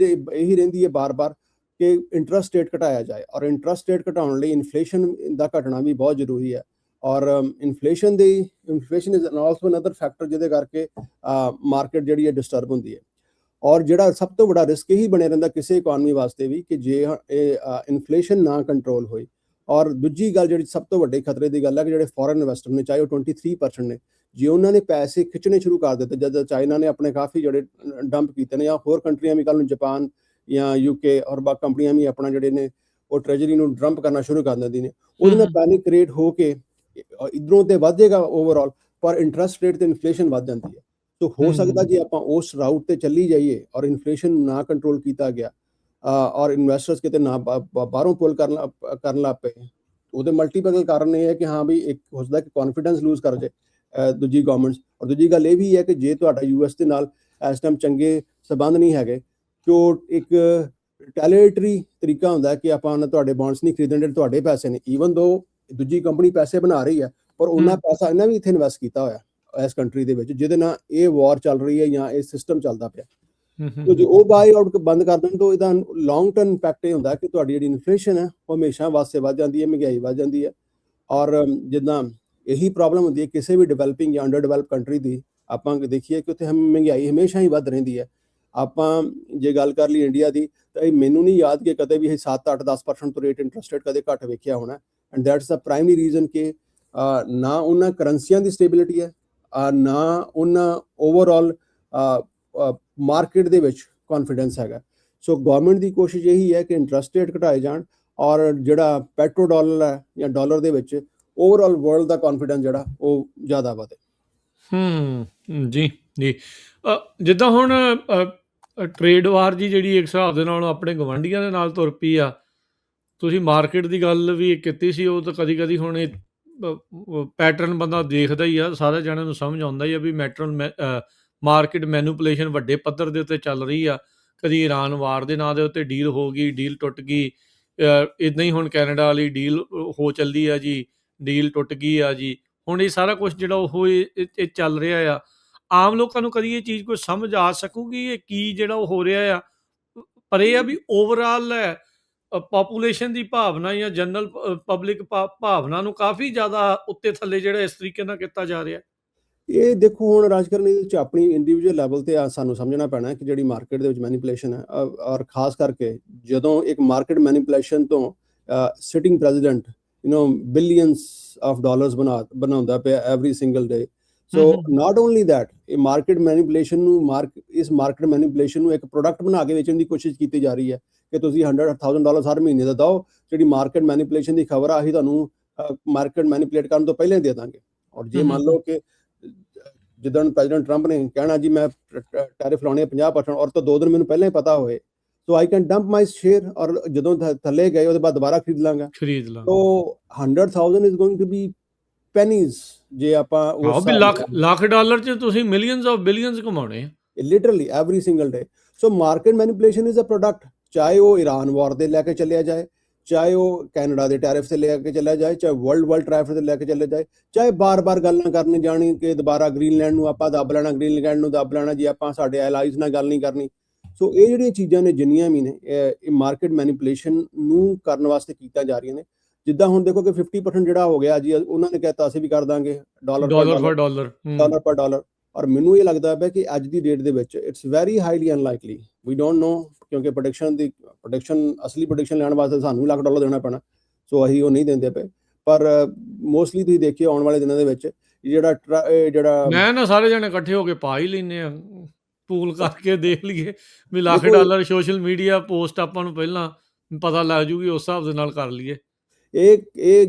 ਰਹਿੰਦੀ ਹੈ ਬਾਰ-ਬਾਰ ਕਿ ਇੰਟਰਸਟ ਰੇਟ ਘਟਾਇਆ ਜਾਏ, ਔਰ ਇੰਟਰਸਟ ਰੇਟ ਘਟਾਉਣ ਲਈ ਇਨਫਲੇਸ਼ਨ ਦਾ ਘਟਣਾ ਵੀ ਬਹੁਤ ਜ਼ਰੂਰੀ ਹੈ। ਔਰ inflation is also another factor ਜਿਹਦੇ ਕਰਕੇ ਮਾਰਕੀਟ ਜਿਹੜੀ ਹੈ ਡਿਸਟਰਬ ਹੁੰਦੀ ਹੈ। ਔਰ ਜਿਹੜਾ ਸਭ ਤੋਂ ਵੱਡਾ ਰਿਸਕ ਇਹੀ ਬਣਿਆ ਰਹਿੰਦਾ ਕਿਸੇ ਇਕਨੋਮੀ ਵਾਸਤੇ ਵੀ, ਕਿ ਜੇ ਇਨਫਲੇਸ਼ਨ ਨਾ ਕੰਟਰੋਲ ਹੋਈ, ਔਰ ਦੂਜੀ ਗੱਲ ਜਿਹੜੀ ਸਭ ਤੋਂ ਵੱਡੇ ਖਤਰੇ ਦੀ ਗੱਲ ਹੈ ਕਿ ਜਿਹੜੇ ਫੋਰਨ ਇਨਵੈਸਟਰ ਨੇ, ਚਾਹੇ ਉਹ 23% ਨੇ, ਜੇ ਉਹਨਾਂ ਨੇ ਪੈਸੇ ਖਿੱਚਣੇ ਸ਼ੁਰੂ ਕਰ ਦਿੱਤੇ, ਜਦ ਚਾਈਨਾ ਨੇ ਆਪਣੇ ਕਾਫੀ ਜਿਹੜੇ ਡੰਪ ਕੀਤੇ ਨੇ, ਜਾਂ ਹੋਰ ਕੰਟਰੀਆਂ ਵੀ ਕੱਲ ਨੂੰ ਜਾਪਾਨ ਜਾਂ UK ਔਰ ਬਾਕੀ ਕੰਪਨੀਆਂ ਵੀ ਆਪਣਾ ਜਿਹੜੇ ਨੇ ਉਹ ਟ੍ਰੈਜਰੀ ਨੂੰ ਡੰਪ ਕਰਨਾ ਸ਼ੁਰੂ ਕਰ ਦਿੰਦੀ ਨੇ, ਉਹਦੇ ਨਾਲ ਪੈਨਿਕ ਕ੍ਰੀਏਟ ਹੋ ਕੇ ਇਧਰੋਂ ਤੇ ਵੱਧ ਜਾਏਗਾ ਓਵਰਆਲ, ਪਰ ਇੰਟਰਸਟ ਰੇਟ ਤੇ ਇਨਫਲੇਸ਼ਨ ਵੱਧ ਜਾਂਦੀ ਹੈ। ਸੋ ਹੋ ਸਕਦਾ ਜੇ ਆਪਾਂ ਉਸ ਰਾਊਟ ਤੇ ਚੱਲੀ ਜਾਈਏ ਔਰ ਇਨਫਲੇਸ਼ਨ ਨਾ ਕੰਟਰੋਲ ਕੀਤਾ ਗਿਆ, ਔਰ ਇਨਵੈਸਟਰਸ ਕਿਤੇ ਨਾ ਬਾਹਰੋਂ ਪੁੱਲ ਕਰਨ ਲੱਗ ਪਏ, ਉਹਦੇ ਮਲਟੀਪਲ ਕਾਰਨ ਇਹ ਹੈ ਕਿ ਹਾਂ ਵੀ ਇੱਕ ਹੋ ਸਕਦਾ ਕਿ ਕੌਨਫੀਡੈਂਸ ਲੂਜ਼ ਕਰ ਜੇ ਦੂਜੀ ਗਵਰਨਮੈਂਟਸ। ਔਰ ਦੂਜੀ ਗੱਲ ਇਹ ਵੀ ਹੈ ਕਿ ਜੇ ਤੁਹਾਡਾ US ਦੇ ਨਾਲ ਇਸ ਟਾਈਮ ਚੰਗੇ ਸਬੰਧ ਨਹੀਂ ਹੈਗੇ, ਕਿ ਉਹ ਇੱਕ ਰਿਟੈਲੀਏਟਰੀ ਤਰੀਕਾ ਹੁੰਦਾ ਕਿ ਆਪਾਂ ਤੁਹਾਡੇ ਬੌਂਡਸ ਨਹੀਂ ਖਰੀਦਣ, ਜਿਹੜੇ ਤੁਹਾਡੇ ਪੈਸੇ ਨੇ, ਈਵਨ ਦੋ ਦੂਜੀ ਕੰਪਨੀ ਪੈਸੇ ਬਣਾ ਰਹੀ ਹੈ, ਪਰ ਉਹਨਾਂ ਪੈਸਾ ਇਹਨਾਂ ਵੀ ਇੱਥੇ ਇਨਵੈਸਟ ਕੀਤਾ ਹੋਇਆ, ਇਸ ਕੰਟਰੀ ਦੇ ਵਿੱਚ, ਜਿਹਦੇ ਨਾਲ ਇਹ ਵਾਰ ਚੱਲ ਰਹੀ ਹੈ ਜਾਂ ਇਹ ਸਿਸਟਮ ਚੱਲਦਾ ਪਿਆ।
ਹੂੰ ਹੂੰ
ਤੋ ਜੇ ਉਹ ਬਾਈ ਆਊਟ ਬੰਦ ਕਰ ਦੇਣ ਤਾਂ ਇਹਦਾ ਲੌਂਗ ਟਰਮ ਇੰਪੈਕਟ ਇਹ ਹੁੰਦਾ ਕਿ ਤੁਹਾਡੀ ਜਿਹੜੀ ਇਨਫਲੇਸ਼ਨ ਹੈ ਉਹ ਹਮੇਸ਼ਾ ਵਾਸਤੇ ਵੱਧ ਜਾਂਦੀ ਹੈ, ਮਹਿੰਗਾਈ ਵੱਧ ਜਾਂਦੀ ਹੈ। ਔਰ ਜਿੱਦਾਂ ਇਹੀ ਪ੍ਰੋਬਲਮ ਹੁੰਦੀ ਹੈ ਕਿਸੇ ਵੀ ਡਿਵੈਲਪਿੰਗ ਜਾਂ ਅੰਡਰ ਡਿਵੈਲਪ ਕੰਟਰੀ ਦੀ, ਆਪਾਂ ਦੇਖੀਏ ਕਿ ਉੱਥੇ ਮਹਿੰਗਾਈ ਹਮੇਸ਼ਾ ਹੀ ਵੱਧ ਰਹਿੰਦੀ ਹੈ। ਆਪਾਂ ਜੇ ਗੱਲ ਕਰ ਲਈ ਇੰਡੀਆ ਦੀ, ਤਾਂ ਇਹ ਮੈਨੂੰ ਨਹੀਂ ਯਾਦ ਕਿ ਕਦੇ ਵੀ ਇਹ 7 8 10% ਤੋਂ ਰੇਟ ਇੰਟਰਸਟ ਰੇਟ ਕਦੇ ਘੱਟ ਵੇਖਿਆ ਹੋਣਾ। And that's the primary reason ਕਿ ਨਾ ਉਹਨਾਂ ਕਰੰਸੀਆਂ ਦੀ ਸਟੇਬਿਲਿਟੀ ਹੈ, ਨਾ ਉਹਨਾਂ ਓਵਰਆਲ ਮਾਰਕੀਟ ਦੇ ਵਿੱਚ ਕੌਨਫੀਡੈਂਸ ਹੈਗਾ। ਸੋ ਗਵਰਨਮੈਂਟ ਦੀ ਕੋਸ਼ਿਸ਼ ਇਹੀ ਹੈ ਕਿ ਇੰਟਰਸਟ ਰੇਟ ਘਟਾਏ ਜਾਣ, ਔਰ ਜਿਹੜਾ ਪੈਟਰੋ ਡਾਲਰ ਹੈ ਜਾਂ ਡਾਲਰ ਦੇ ਵਿੱਚ ਓਵਰਆਲ ਵਰਲਡ ਦਾ ਕੌਨਫੀਡੈਂਸ ਜਿਹੜਾ ਉਹ ਜ਼ਿਆਦਾ ਵਧੇ।
ਜੀ ਜੀ। ਜਿੱਦਾਂ ਹੁਣ ਟ੍ਰੇਡ ਵਾਰ ਜੀ ਜਿਹੜੀ ਇੱਕ ਹਿਸਾਬ ਦੇ ਨਾਲ ਆਪਣੇ ਗਵਾਂਢੀਆਂ ਦੇ ਨਾਲ ਤੁਰ ਪਈ ਆ, ਤੁਸੀਂ ਮਾਰਕੀਟ ਦੀ ਗੱਲ ਵੀ ਕੀਤੀ ਸੀ, ਉਹ ਤਾਂ ਕਦੀ ਕਦੀ ਹੁਣ ਇਹ ਪੈਟਰਨ ਬੰਦਾ ਦੇਖਦਾ ਹੀ ਆ, ਸਾਰੇ ਜਣਿਆਂ ਨੂੰ ਸਮਝ ਆਉਂਦਾ ਹੀ ਆ ਵੀ ਮਾਰਕੀਟ ਮੈਨੂਪੂਲੇਸ਼ਨ ਵੱਡੇ ਪੱਧਰ ਦੇ ਉੱਤੇ ਚੱਲ ਰਹੀ ਆ। ਕਦੀ ਇਰਾਨ ਵਾਰ ਦੇ ਨਾਂ ਦੇ ਉੱਤੇ ਡੀਲ ਹੋ ਗਈ, ਡੀਲ ਟੁੱਟ ਗਈ, ਇੱਦਾਂ ਹੀ ਹੁਣ ਕੈਨੇਡਾ ਵਾਲੀ ਡੀਲ ਹੋ ਚੱਲੀ ਆ ਜੀ, ਡੀਲ ਟੁੱਟ ਗਈ ਆ ਜੀ। ਹੁਣ ਇਹ ਸਾਰਾ ਕੁਛ ਜਿਹੜਾ ਉਹ ਇਹ ਚੱਲ ਰਿਹਾ ਆ, ਆਮ ਲੋਕਾਂ ਨੂੰ ਕਦੀ ਇਹ ਚੀਜ਼ ਕੋਈ ਸਮਝ ਆ ਸਕੂਗੀ ਇਹ ਕੀ ਜਿਹੜਾ ਉਹ ਹੋ ਰਿਹਾ ਆ? ਪਰ ਇਹ ਆ ਵੀ ਓਵਰਆਲ ਹੈ ਪਾਪੂਲੇਸ਼ਨ ਦੀ ਭਾਵਨਾ ਜਾਂ ਜਨਰਲ ਪਬਲਿਕ ਭਾਵਨਾ ਨੂੰ ਕਾਫੀ ਜ਼ਿਆਦਾ ਉੱਤੇ ਥੱਲੇ ਜਿਹੜਾ ਇਸ ਤਰੀਕੇ ਨਾਲ ਕੀਤਾ ਜਾ ਰਿਹਾ।
ਇਹ ਦੇਖੋ ਹੁਣ ਰਾਜਕਰਨ ਇਹਦੇ ਵਿੱਚ ਆਪਣੀ ਇੰਡੀਵਿਜੂਅਲ ਲੈਵਲ ਤੇ ਸਾਨੂੰ ਸਮਝਣਾ ਪੈਣਾ ਕਿ ਜਿਹੜੀ ਮਾਰਕੀਟ ਦੇ ਵਿੱਚ ਮੈਨੀਪੂਲੇਸ਼ਨ ਹੈ, ਔਰ ਖਾਸ ਕਰਕੇ ਜਦੋਂ ਇੱਕ ਮਾਰਕੀਟ ਮੈਨੀਪੂਲੇਸ਼ਨ ਤੋਂ sitting president billions of dollars ਬਣਾਉਂਦਾ ਪਿਆ every single day. So not only that, ਇਹ ਮਾਰਕੀਟ ਮੈਨੀਪੂਲੇਸ਼ਨ ਨੂੰ ਇਸ ਮਾਰਕੀਟ ਮੈਨੀਪੂਲੇਸ਼ਨ ਨੂੰ ਇੱਕ ਪ੍ਰੋਡਕਟ ਬਣਾ ਕੇ ਵੇਚਣ ਦੀ ਕੋਸ਼ਿਸ਼ ਕੀਤੀ ਜਾ ਰਹੀ ਹੈ ਕਿ ਤੁਸੀਂ $100,000 ਹਰ ਮਹੀਨੇ ਦਾ ਦਿਓ, ਜਿਹੜੀ ਮਾਰਕੀਟ ਮੈਨੀਪੂਲੇਸ਼ਨ ਦੀ ਖਬਰ ਆ ਅਸੀਂ ਤੁਹਾਨੂੰ ਮਾਰਕੀਟ ਮੈਨੀਪੂਲੇਟ ਕਰਨ ਤੋਂ ਪਹਿਲਾਂ ਦੇ ਦਾਂਗੇ। ਔਰ ਜੇ ਮੰਨ ਲਓ ਕਿ ਜਿੱਦਣ ਪ੍ਰੈਜ਼ੀਡੈਂਟ ਟਰੰਪ ਨੇ ਕਹਿਣਾ ਜੀ ਮੈਂ ਟੈਰਿਫ ਲਾਉਣੇ 50% ਔਰ ਤਾਂ 2 ਦਿਨ ਮੈਨੂੰ ਪਹਿਲਾਂ ਹੀ ਪਤਾ ਹੋਏ, so I can dump my share, ਔਰ ਜਦੋਂ ਥੱਲੇ ਗਏ ਉਹਦੇ ਬਾਅਦ ਦੁਬਾਰਾ ਖਰੀਦ ਲਾਂਗਾ। So 100,000 is going to be pennies ਜੇ ਆਪਾਂ
ਉਹ ਵੀ ਲੱਖ ਡਾਲਰ ਚ ਤੁਸੀਂ ਮਿਲੀਅਨਸ ਆਫ ਬਿਲੀਅਨਸ ਕਮਾਉਣੇ
literally every single day. So market manipulation is a product, ਚਾਹੇ ਉਹ ਇਰਾਨ ਵਾਰ ਦੇ ਲੈ ਕੇ ਚੱਲਿਆ ਜਾਏ, ਚਾਹੇ ਉਹ ਕੈਨੇਡਾ ਦੇ ਟੈਰਿਫ ਤੇ ਲੈ ਕੇ ਚੱਲਿਆ ਜਾਏ, ਚਾਹੇ ਵਰਲਡ ਟੈਰਿਫ ਤੇ ਲੈ ਕੇ ਚੱਲਿਆ ਜਾਏ, ਚਾਹੇ ਬਾਰ-ਬਾਰ ਗੱਲਾਂ ਕਰਨ ਜਾਣੀ ਕਿ ਦੁਬਾਰਾ ਗ੍ਰੀਨਲੈਂਡ ਨੂੰ ਆਪਾਂ ਦੱਬ ਲੈਣਾ, ਗ੍ਰੀਨਲੈਂਡ ਨੂੰ ਦੱਬ ਲੈਣਾ ਜੀ, ਆਪਾਂ ਸਾਡੇ ਐਲਾਈਜ਼ ਨਾਲ ਗੱਲ ਨਹੀਂ ਕਰਨੀ। ਸੋ ਇਹ ਜਿਹੜੀਆਂ ਚੀਜ਼ਾਂ ਨੇ ਜਿੰਨੀਆਂ ਵੀ ਨੇ ਇਹ ਮਾਰਕੀਟ ਮੈਨੀਪੂਲੇਸ਼ਨ ਨੂੰ ਕਰਨ ਵਾਸਤੇ ਕੀਤਾ ਜਾ ਰਹੀਆਂ ਨੇ। ਜਿੱਦਾਂ ਹੁਣ ਦੇਖੋ ਕਿ 50% ਜਿਹੜਾ ਹੋ ਗਿਆ ਜੀ, ਉਹਨਾਂ ਨੇ ਕਹਿਤਾ ਅਸੀਂ ਵੀ ਕਰ ਦਾਂਗੇ ਡਾਲਰ ਪਰ ਡਾਲਰ। ਔਰ ਮੈਨੂੰ ਇਹ ਲੱਗਦਾ ਹੈ ਕਿ ਅੱਜ ਦੀ ਡੇਟ ਦੇ ਵਿੱਚ it's very highly unlikely, we don't know, ਕਿਉਂਕਿ ਪ੍ਰੋਡਕਸ਼ਨ ਅਸਲੀ ਪ੍ਰੋਡਕਸ਼ਨ ਲੈਣ ਵਾਸਤੇ ਸਾਨੂੰ $1,00,000 ਦੇਣਾ ਪੈਣਾ, ਸੋ ਅਸੀਂ ਉਹ ਨਹੀਂ ਦਿੰਦੇ ਪਏ। ਪਰ ਮੋਸਟਲੀ ਤੁਸੀਂ ਦੇਖਿਓ ਆਉਣ ਵਾਲੇ ਦਿਨਾਂ ਦੇ ਵਿੱਚ ਜਿਹੜਾ
ਮੈਂ ਨਾ ਸਾਰੇ ਜਣੇ ਇਕੱਠੇ ਹੋ ਕੇ ਪਾ ਹੀ ਲੈਂਦੇ ਆ, ਪੂਲ ਕਰਕੇ ਦੇਖ ਲਈਏ ਵੀ $1,00,000 ਸੋਸ਼ਲ ਮੀਡੀਆ ਪੋਸਟ ਆਪਾਂ ਨੂੰ ਪਹਿਲਾਂ ਪਤਾ ਲੱਗ ਜੂਗੀ, ਉਸ ਹਿਸਾਬ ਦੇ ਨਾਲ ਕਰ ਲਈਏ।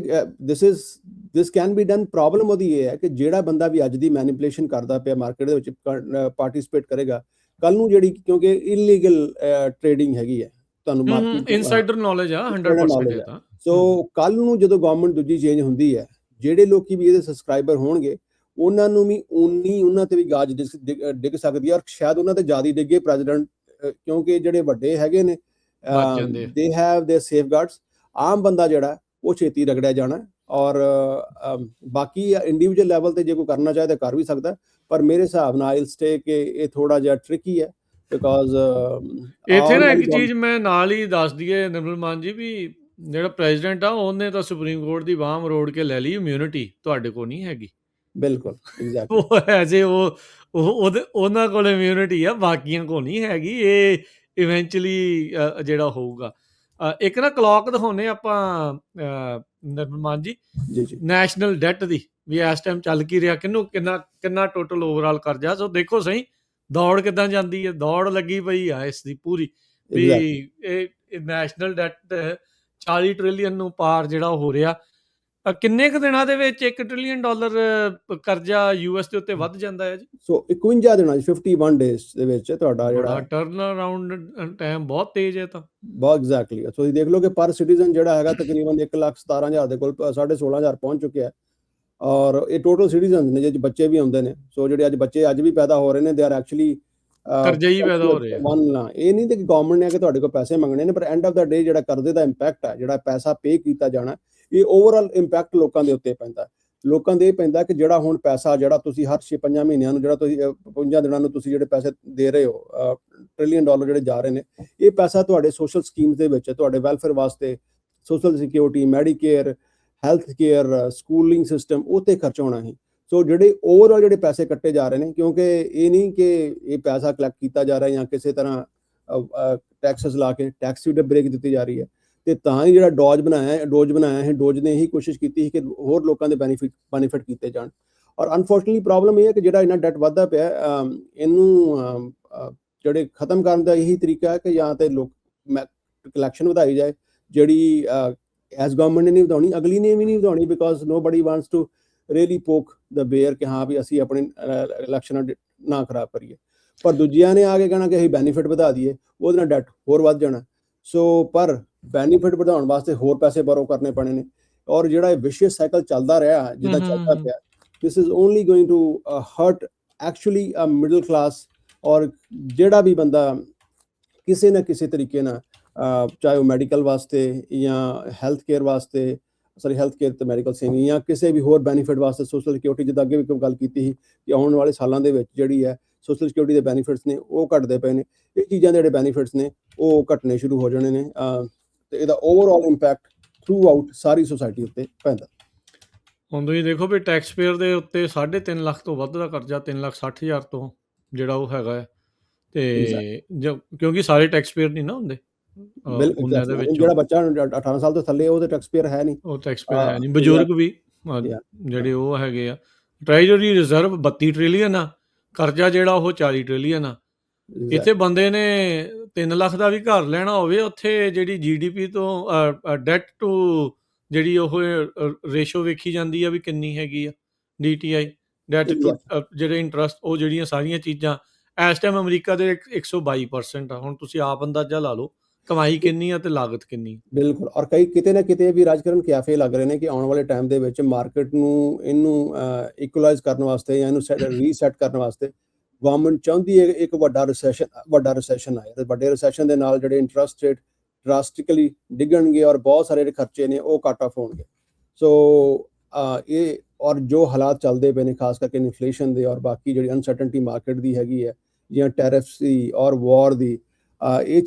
ਦਿਸ ਕੈਨ ਬੀ ਡਨ। ਪ੍ਰੋਬਲਮ ਉਹਦੀ ਇਹ ਹੈ ਕਿ ਜਿਹੜਾ ਬੰਦਾ ਵੀ ਅੱਜ ਦੀ ਮੈਨੀਪੂਲੇਸ਼ਨ ਕਰਦਾ ਪਿਆ ਮਾਰਕੀਟ ਦੇ ਵਿੱਚ ਪਾਰਟਿਸਿਪੇਟ ਕਰੇਗਾ, ਕੱਲ ਨੂੰ ਜਿਹੜੀ, ਕਿਉਂਕਿ ਇਲੀਗਲ ਟ੍ਰੇਡਿੰਗ ਹੈਗੀ ਹੈ, ਤੁਹਾਨੂੰ ਮਾਰਕੀਟ
ਇਨਸਾਈਡਰ ਨੌਲੇਜ ਆ 100% ਹੈ।
ਸੋ ਕੱਲ ਨੂੰ ਜਦੋਂ ਗਵਰਨਮੈਂਟ ਦੂਜੀ ਚੇਂਜ ਹੁੰਦੀ ਹੈ, ਜਿਹੜੇ ਲੋਕੀ ਵੀ ਇਹਦੇ ਸਬਸਕ੍ਰਾਈਬਰ ਹੋਣਗੇ ਉਹਨਾਂ ਨੂੰ ਵੀ ਉਹਨਾਂ ਤੇ ਵੀ ਗਾਜ ਡਿੱਗ ਸਕਦੀ ਹੈ, ਔਰ ਸ਼ਾਇਦ ਉਹਨਾਂ ਤੇ ਜ਼ਿਆਦਾ ਡਿੱਗੇ ਪ੍ਰੈਜ਼ੀਡੈਂਟ, ਕਿਉਂਕਿ ਜਿਹੜੇ ਵੱਡੇ ਹੈਗੇ ਨੇ ਦੇ ਹੈਵ देयर ਸੇਫਗਾਰਡਸ। ਆਮ ਬੰਦਾ ਜਿਹੜਾ ਉਹ ਛੇਤੀ ਰਗੜਿਆ ਜਾਣਾ। ਔਰ ਬਾਕੀ ਇੰਡੀਵਿਜੂਅਲ ਲੈਵਲ ਤੇ ਜੇ ਕੋਈ ਕਰਨਾ ਚਾਹੇ ਤਾਂ ਕਰ ਵੀ ਸਕਦਾ, ਪਰ ਮੇਰੇ ਹਿਸਾਬ ਨਾਲ ਆਈਲ ਸਟੇ ਕਿ ਇਹ ਥੋੜਾ ਜਿਹਾ ਟ੍ਰਿਕੀ ਹੈ, ਬਿਕਾਜ਼
ਇੱਥੇ ਨਾ ਇੱਕ ਚੀਜ਼ ਮੈਂ ਨਾਲ ਹੀ ਦੱਸ ਦਈਏ ਨਿਰਮਲ ਮਾਨ ਜੀ, ਵੀ ਜਿਹੜਾ ਪ੍ਰੈਜ਼ੀਡੈਂਟ ਆ ਉਹਨੇ ਤਾਂ ਸੁਪਰੀਮ ਕੋਰਟ ਦੀ ਬਾਂਹ ਮਰੋੜ ਕੇ ਲੈ ਲਈ ਇਮਿਊਨਿਟੀ, ਤੁਹਾਡੇ ਕੋਲ ਨਹੀਂ ਹੈਗੀ।
ਬਿਲਕੁਲ
ਉਹ ਐਜੇ ਉਹਨਾਂ ਕੋਲ ਇਮਿਊਨਿਟੀ ਆ, ਬਾਕੀਆਂ ਕੋਲ ਨਹੀਂ ਹੈਗੀ। ਇਹ ਇਵੈਂਚੁਅਲੀ ਜਿਹੜਾ ਹੋਊਗਾ। ਇੱਕ ਨਾ ਕਲੌਕ ਦਿਖਾਉਂਦੇ ਆਪਾਂ ਨਿਰਮਲ ਮਾਨ ਜੀ, ਨੈਸ਼ਨਲ ਡੈਟ ਦੀ, ਵੀ ਇਸ ਟਾਈਮ ਚੱਲ ਕੀ ਰਿਹਾ, ਕਿੰਨਾ ਟੋਟਲ ਓਵਰਆਲ ਕਰਜ਼ਾ। ਸੋ ਦੇਖੋ ਸਹੀ ਦੌੜ ਕਿੱਦਾਂ ਜਾਂਦੀ ਹੈ, ਦੌੜ ਲੱਗੀ ਪਈ ਆ ਇਸ ਦੀ ਪੂਰੀ, ਵੀ ਇਹ ਨੈਸ਼ਨਲ ਡੈਟ 40 ਟ੍ਰਿਲੀਅਨ ਨੂੰ ਪਾਰ ਜਿਹੜਾ ਹੋ ਰਿਹਾ। ਕਿੰਨੇ ਕੁ ਦਿਨਾਂ ਦੇ ਵਿੱਚ $1 ਟ੍ਰਿਲੀਅਨ ਕਰਜ਼ਾ US ਦੇ ਉੱਤੇ ਵੱਧ ਜਾਂਦਾ ਹੈ ਜੀ? ਸੋ
51 ਦਿਨਾਂ 51 ਡੇਜ਼ ਦੇ ਵਿੱਚ ਤੁਹਾਡਾ
ਜਿਹੜਾ ਟਰਨ ਅਰਾਊਂਡ ਟਾਈਮ ਬਹੁਤ ਤੇਜ਼ ਹੈ। ਤਾਂ
ਬਹੁਤ ਐਗਜ਼ੈਕਟਲੀ। ਸੋ ਤੁਸੀਂ ਦੇਖ ਲਓ ਕਿ ਪਰ ਸਿਟੀਜ਼ਨ ਜਿਹੜਾ ਹੈਗਾ ਤਕਰੀਬਨ 1,17,000 ਦੇ ਕੋਲ 16,500 ਪਹੁੰਚ ਚੁੱਕਿਆ ਹੈ। ਔਰ ਇਹ ਟੋਟਲ ਸਿਟੀਜ਼ਨ ਨੇ, ਜੇ ਬੱਚੇ ਵੀ ਆਉਂਦੇ ਨੇ, ਸੋ ਜਿਹੜੇ ਬੱਚੇ ਅੱਜ ਵੀ ਪੈਦਾ ਹੋ ਰਹੇ ਨੇ, ਦੇ ਆਰ ਐਕਚੁਅਲੀ
ਕਰਜ਼ਈ ਪੈਦਾ ਹੋ ਰਹੇ
ਆ। ਇਹ ਨਹੀਂ ਕਿ ਗਵਰਨਮੈਂਟ ਨੇ ਕਿ ਤੁਹਾਡੇ ਕੋਲ ਪੈਸੇ ਮੰਗਣੇ ਨੇ, ਪਰ ਐਂਡ ਆਫ ਦਾ ਡੇ ਜਿਹੜਾ ਕਰਜ਼ੇ ਦਾ ਇੰਪੈਕਟ ਹੈ, ਜਿਹੜਾ ਪੈਸਾ ਪੇ ਕੀਤਾ ਜਾਣਾ, ਇਹ ਓਵਰਆਲ ਇੰਪੈਕਟ ਲੋਕਾਂ ਦੇ ਉੱਤੇ ਪੈਂਦਾ। ਲੋਕਾਂ ਦੇ ਇਹ ਪੈਂਦਾ ਕਿ ਜਿਹੜਾ ਹੁਣ ਪੈਸਾ ਜਿਹੜਾ ਤੁਸੀਂ ਹਰ 6-5 ਮਹੀਨਿਆਂ ਨੂੰ ਜਿਹੜਾ ਤੁਸੀਂ 5 ਦਿਨਾਂ ਨੂੰ ਤੁਸੀਂ ਜਿਹੜੇ ਪੈਸੇ ਦੇ ਰਹੇ ਹੋ, ਟ੍ਰਿਲੀਅਨ ਡਾਲਰ ਜਿਹੜੇ ਜਾ ਰਹੇ ਨੇ, ਇਹ ਪੈਸਾ ਤੁਹਾਡੇ ਸੋਸ਼ਲ ਸਕੀਮਸ ਦੇ ਵਿੱਚ, ਤੁਹਾਡੇ ਵੈਲਫੇਅਰ ਵਾਸਤੇ, social security, Medicare, health care, schooling system, ਉਹ 'ਤੇ ਖਰਚ ਹੋਣਾ ਸੀ। ਸੋ ਜਿਹੜੇ ਓਵਰਆਲ ਜਿਹੜੇ ਪੈਸੇ ਕੱਟੇ ਜਾ ਰਹੇ ਨੇ, ਕਿਉਂਕਿ ਇਹ ਨਹੀਂ ਕਿ ਇਹ ਪੈਸਾ ਕਲੈਕਟ ਕੀਤਾ ਜਾ ਰਿਹਾ ਜਾਂ ਕਿਸੇ ਤਰ੍ਹਾਂ ਟੈਕਸਸ ਲਾ ਕੇ ਟੈਕਸ ਦੀ ਬ੍ਰੇਕ ਦਿੱਤੀ ਜਾ ਰਹੀ ਹੈ, ਤੇ ਤਾਂ ਹੀ ਜਿਹੜਾ ਡੋਜ ਬਣਾਇਆ ਹੈ, ਡੋਜ ਨੇ ਇਹੀ ਕੋਸ਼ਿਸ਼ ਕੀਤੀ ਸੀ ਕਿ ਹੋਰ ਲੋਕਾਂ ਦੇ ਬੈਨੀਫਿਟ ਕੀਤੇ ਜਾਣ। ਔਰ ਅਨਫੋਰਚੂਨੇਟਲੀ ਪ੍ਰੋਬਲਮ ਇਹ ਹੈ ਕਿ ਜਿਹੜਾ ਇੰਨਾ ਡੈਟ ਵੱਧਦਾ ਪਿਆ, ਇਹਨੂੰ ਜਿਹੜੇ ਖਤਮ ਕਰਨ ਦਾ ਇਹੀ ਤਰੀਕਾ ਹੈ ਕਿ ਜਾਂ ਤੇ ਲੋਕ ਕਲੈਕਸ਼ਨ ਵਧਾਈ ਜਾਏ, ਜਿਹੜੀ ਐਸ ਗਵਰਨਮੈਂਟ ਨੇ ਨਹੀਂ ਵਧਾਉਣੀ, ਅਗਲੀ ਨੇ ਵੀ ਨਹੀਂ ਵਧਾਉਣੀ, because nobody wants to really poke the bear ਕਿ ਹਾਂ ਵੀ ਅਸੀਂ ਆਪਣੇ ਇਲੈਕਸ਼ਨਾਂ ਨਾ ਖਰਾਬ ਕਰੀਏ। ਪਰ ਦੂਜਿਆਂ ਨੇ ਆ ਕੇ ਕਹਿਣਾ ਕਿ ਅਸੀਂ ਬੈਨੀਫਿਟ ਵਧਾ ਦਈਏ, ਉਹਦੇ ਨਾਲ ਡੈਟ ਹੋਰ ਵੱਧ ਜਾਣਾ। ਸੋ ਪਰ ਬੈਨੀਫਿਟ ਵਧਾਉਣ ਵਾਸਤੇ ਹੋਰ ਪੈਸੇ ਬੋਰੋ ਕਰਨੇ ਪੈਣੇ ਨੇ, ਔਰ ਜਿਹੜਾ ਇਹ ਵਿਸ਼ੇਸ਼ ਸਾਈਕਲ ਚੱਲਦਾ ਰਿਹਾ ਜਿੱਦਾਂ ਚੱਲਦਾ ਪਿਆ, this is only going to hurt actually a middle class. ਔਰ ਜਿਹੜਾ ਵੀ ਬੰਦਾ ਕਿਸੇ ਨਾ ਕਿਸੇ ਤਰੀਕੇ ਨਾਲ, ਚਾਹੇ ਉਹ ਮੈਡੀਕਲ ਵਾਸਤੇ ਜਾਂ ਹੈਲਥ ਕੇਅਰ ਵਾਸਤੇ, ਹੈਲਥ ਕੇਅਰ ਤੇ ਮੈਡੀਕਲ ਸੇਮ, ਜਾਂ ਕਿਸੇ ਵੀ ਹੋਰ ਬੈਨੀਫਿਟ ਵਾਸਤੇ, ਸੋਸ਼ਲ ਸਿਕਿਉਰਿਟੀ, ਜਿੱਦਾਂ ਅੱਗੇ ਵੀ ਗੱਲ ਕੀਤੀ ਸੀ ਕਿ ਆਉਣ ਵਾਲੇ ਸਾਲਾਂ ਦੇ ਵਿੱਚ ਜਿਹੜੀ ਹੈ ਸੋਸ਼ਲ ਸਿਕਿਉਰਿਟੀ ਦੇ ਬੈਨੀਫਿਟਸ ਨੇ ਉਹ ਘਟਦੇ ਪਏ ਨੇ। ਇਹ ਚੀਜ਼ਾਂ ਦੇ ਜਿਹੜੇ ਬੈਨੀਫਿਟਸ ਨੇ ਉਹ ਘਟਣੇ ਸ਼ੁਰੂ ਹੋ ਜਾਣੇ ਨੇ, ਤੇ ਇਹਦਾ ਓਵਰਆਲ ਇੰਪੈਕਟ ਥਰੂ ਆਊਟ ਸਾਰੀ ਸੁਸਾਇਟੀ ਉੱਤੇ ਪੈਂਦਾ।
ਹੁਣ ਤੁਸੀਂ ਦੇਖੋ ਵੀ ਟੈਕਸ ਪੇਅਰ ਦੇ ਉੱਤੇ 3.5 ਲੱਖ ਤੋਂ ਵੱਧ ਦਾ ਕਰਜ਼ਾ, 3,60,000 ਤੋਂ ਜਿਹੜਾ ਉਹ ਹੈਗਾ ਹੈ, ਤੇ ਕਿਉਂਕਿ ਸਾਰੇ ਟੈਕਸ ਪੇਅਰ ਨਹੀਂ ਨਾ ਹੁੰਦੇ ਉਹਨਾਂ ਦੇ ਵਿੱਚੋਂ।
ਜਿਹੜਾ ਬੱਚਾ 18 ਸਾਲ ਤੋਂ ਥੱਲੇ, ਉਹ ਤੇ ਟੈਕਸ ਪੇਅਰ ਹੈ ਨਹੀਂ,
ਉਹ ਟੈਕਸ ਪੇਅਰ ਹੈ ਨਹੀਂ। ਬਜ਼ੁਰਗ ਵੀ ਜਿਹੜੇ ਉਹ ਹੈਗੇ ਆ। ਟ੍ਰੈਜਰੀ ਰਿਜ਼ਰਵ 32 ਟ੍ਰਿਲੀਅਨ ਆ, ਕਰਜ਼ਾ ਜਿਹੜਾ ਉਹ 40 ਟ੍ਰਿਲੀਅਨ ਆ। ਇੱਥੇ ਬੰਦੇ ਨੇ 3 ਲੱਖ ਦਾ ਵੀ ਘਰ ਲੈਣਾ ਹੋਵੇ, ਉੱਥੇ ਜਿਹੜੀ GDP ਤੋਂ ਡੈਟ ਟੂ ਜਿਹੜੀ ਉਹ ਰੇਸ਼ੋ ਵੇਖੀ ਜਾਂਦੀ ਆ ਵੀ ਕਿੰਨੀ ਹੈਗੀ ਆ, DTI, ਡੈਟ ਟੂ ਜਿਹੜੇ ਇੰਟਰਸਟ, ਉਹ ਜਿਹੜੀਆਂ ਸਾਰੀਆਂ ਚੀਜ਼ਾਂ ਇਸ ਟਾਈਮ ਅਮਰੀਕਾ ਦੇ 122% ਆ। ਹੁਣ ਤੁਸੀਂ ਆਪ ਅੰਦਾਜ਼ਾ ਲਾ ਲਓ ਕਮਾਈ ਕਿੰਨੀ ਆ ਤੇ ਲਾਗਤ ਕਿੰਨੀ।
ਬਿਲਕੁਲ। ਔਰ ਕਈ ਕਿਤੇ ਨਾ ਕਿਤੇ ਵੀ ਰਾਜਕਰਨ ਕਿਆਫੇ ਲੱਗ ਰਹੇ ਨੇ ਕਿ ਆਉਣ ਵਾਲੇ ਟਾਈਮ ਦੇ ਵਿੱਚ ਮਾਰਕੀਟ ਨੂੰ ਇਹਨੂੰ ਇਕੁਅਲਾਈਜ਼ ਕਰਨ ਵਾਸਤੇ ਜਾਂ ਇਹਨੂੰ ਰੀਸੈਟ ਕਰਨ ਵਾਸਤੇ ਗਵਰਨਮੈਂਟ ਚਾਹੁੰਦੀ ਹੈ ਇੱਕ ਵੱਡਾ ਰਿਸੈਸ਼ਨ ਆਏ, ਤੇ ਵੱਡੇ ਰਿਸੈਸ਼ਨ ਦੇ ਨਾਲ ਜਿਹੜੇ ਇੰਟਰਸਟ ਰੇਟ ਡਰਾਸਟਿਕਲੀ ਡਿੱਗਣਗੇ ਔਰ ਬਹੁਤ ਸਾਰੇ ਜਿਹੜੇ ਖਰਚੇ ਨੇ ਉਹ ਕੱਟ ਆਫ ਹੋਣਗੇ। ਸੋ ਇਹ ਔਰ ਜੋ ਹਾਲਾਤ ਚੱਲਦੇ ਪਏ ਨੇ, ਖਾਸ ਕਰਕੇ ਇਨਫਲੇਸ਼ਨ ਦੇ ਔਰ ਬਾਕੀ ਜਿਹੜੀ ਅਨਸਰਟਨਟੀ ਮਾਰਕੀਟ ਦੀ ਹੈਗੀ ਹੈ, ਜਾਂ ਟੈਰਿਫਸ ਦੀ ਔਰ ਵਾਰ ਦੀ,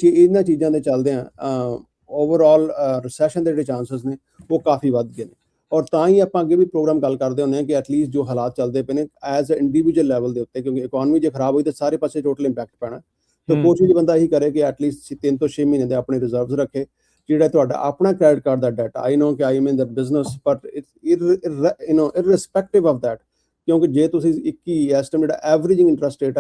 ਇਹਨਾਂ ਚੀਜ਼ਾਂ ਦੇ ਚੱਲਦਿਆਂ ਓਵਰਆਲ ਰਿਸੈਸ਼ਨ ਦੇ ਜਿਹੜੇ ਚਾਂਸਸ ਨੇ ਉਹ ਕਾਫੀ ਵੱਧ ਗਏ ਨੇ। ਔਰ ਤਾਂ ਹੀ ਆਪਾਂ ਅੱਗੇ ਵੀ ਪ੍ਰੋਗਰਾਮ ਗੱਲ ਕਰਦੇ ਹੁੰਦੇ ਹਾਂ ਕਿ ਐਟਲੀਸਟ ਜੋ ਹਾਲਾਤ ਚੱਲਦੇ ਪਏ ਨੇ ਐਜ਼ ਅ ਇੰਡੀਵਿਜੂਅਲ ਲੈਵਲ ਦੇ ਉੱਤੇ, ਕਿਉਂਕਿ ਇਕਨੋਮੀ ਜੇ ਖਰਾਬ ਹੋਈ ਤਾਂ ਸਾਰੇ ਪਾਸੇ ਟੋਟਲ ਇੰਪੈਕਟ ਪੈਣਾ, ਤਾਂ ਕੋਸ਼ਿਸ਼ ਬੰਦਾ ਇਹੀ ਕਰੇ ਕਿ ਐਟਲੀਸਟ 3 ਤੋਂ 6 ਮਹੀਨੇ ਦੇ ਆਪਣੇ ਰਿਜ਼ਰਵਸ ਰੱਖੇ। ਜਿਹੜਾ ਤੁਹਾਡਾ ਆਪਣਾ ਕ੍ਰੈਡਿਟ ਕਾਰਡ ਦਾ ਡੈਟ, ਆਈ ਨੋ ਕਿ I am in the business, but irrespective of that, ਕਿਉਂਕਿ ਜੇ ਤੁਸੀਂ 21 ਇਸ ਟਾਈਮ ਜਿਹੜਾ ਐਵਰੇਜਿੰਗ ਇੰਟਰਸਟ ਰੇਟ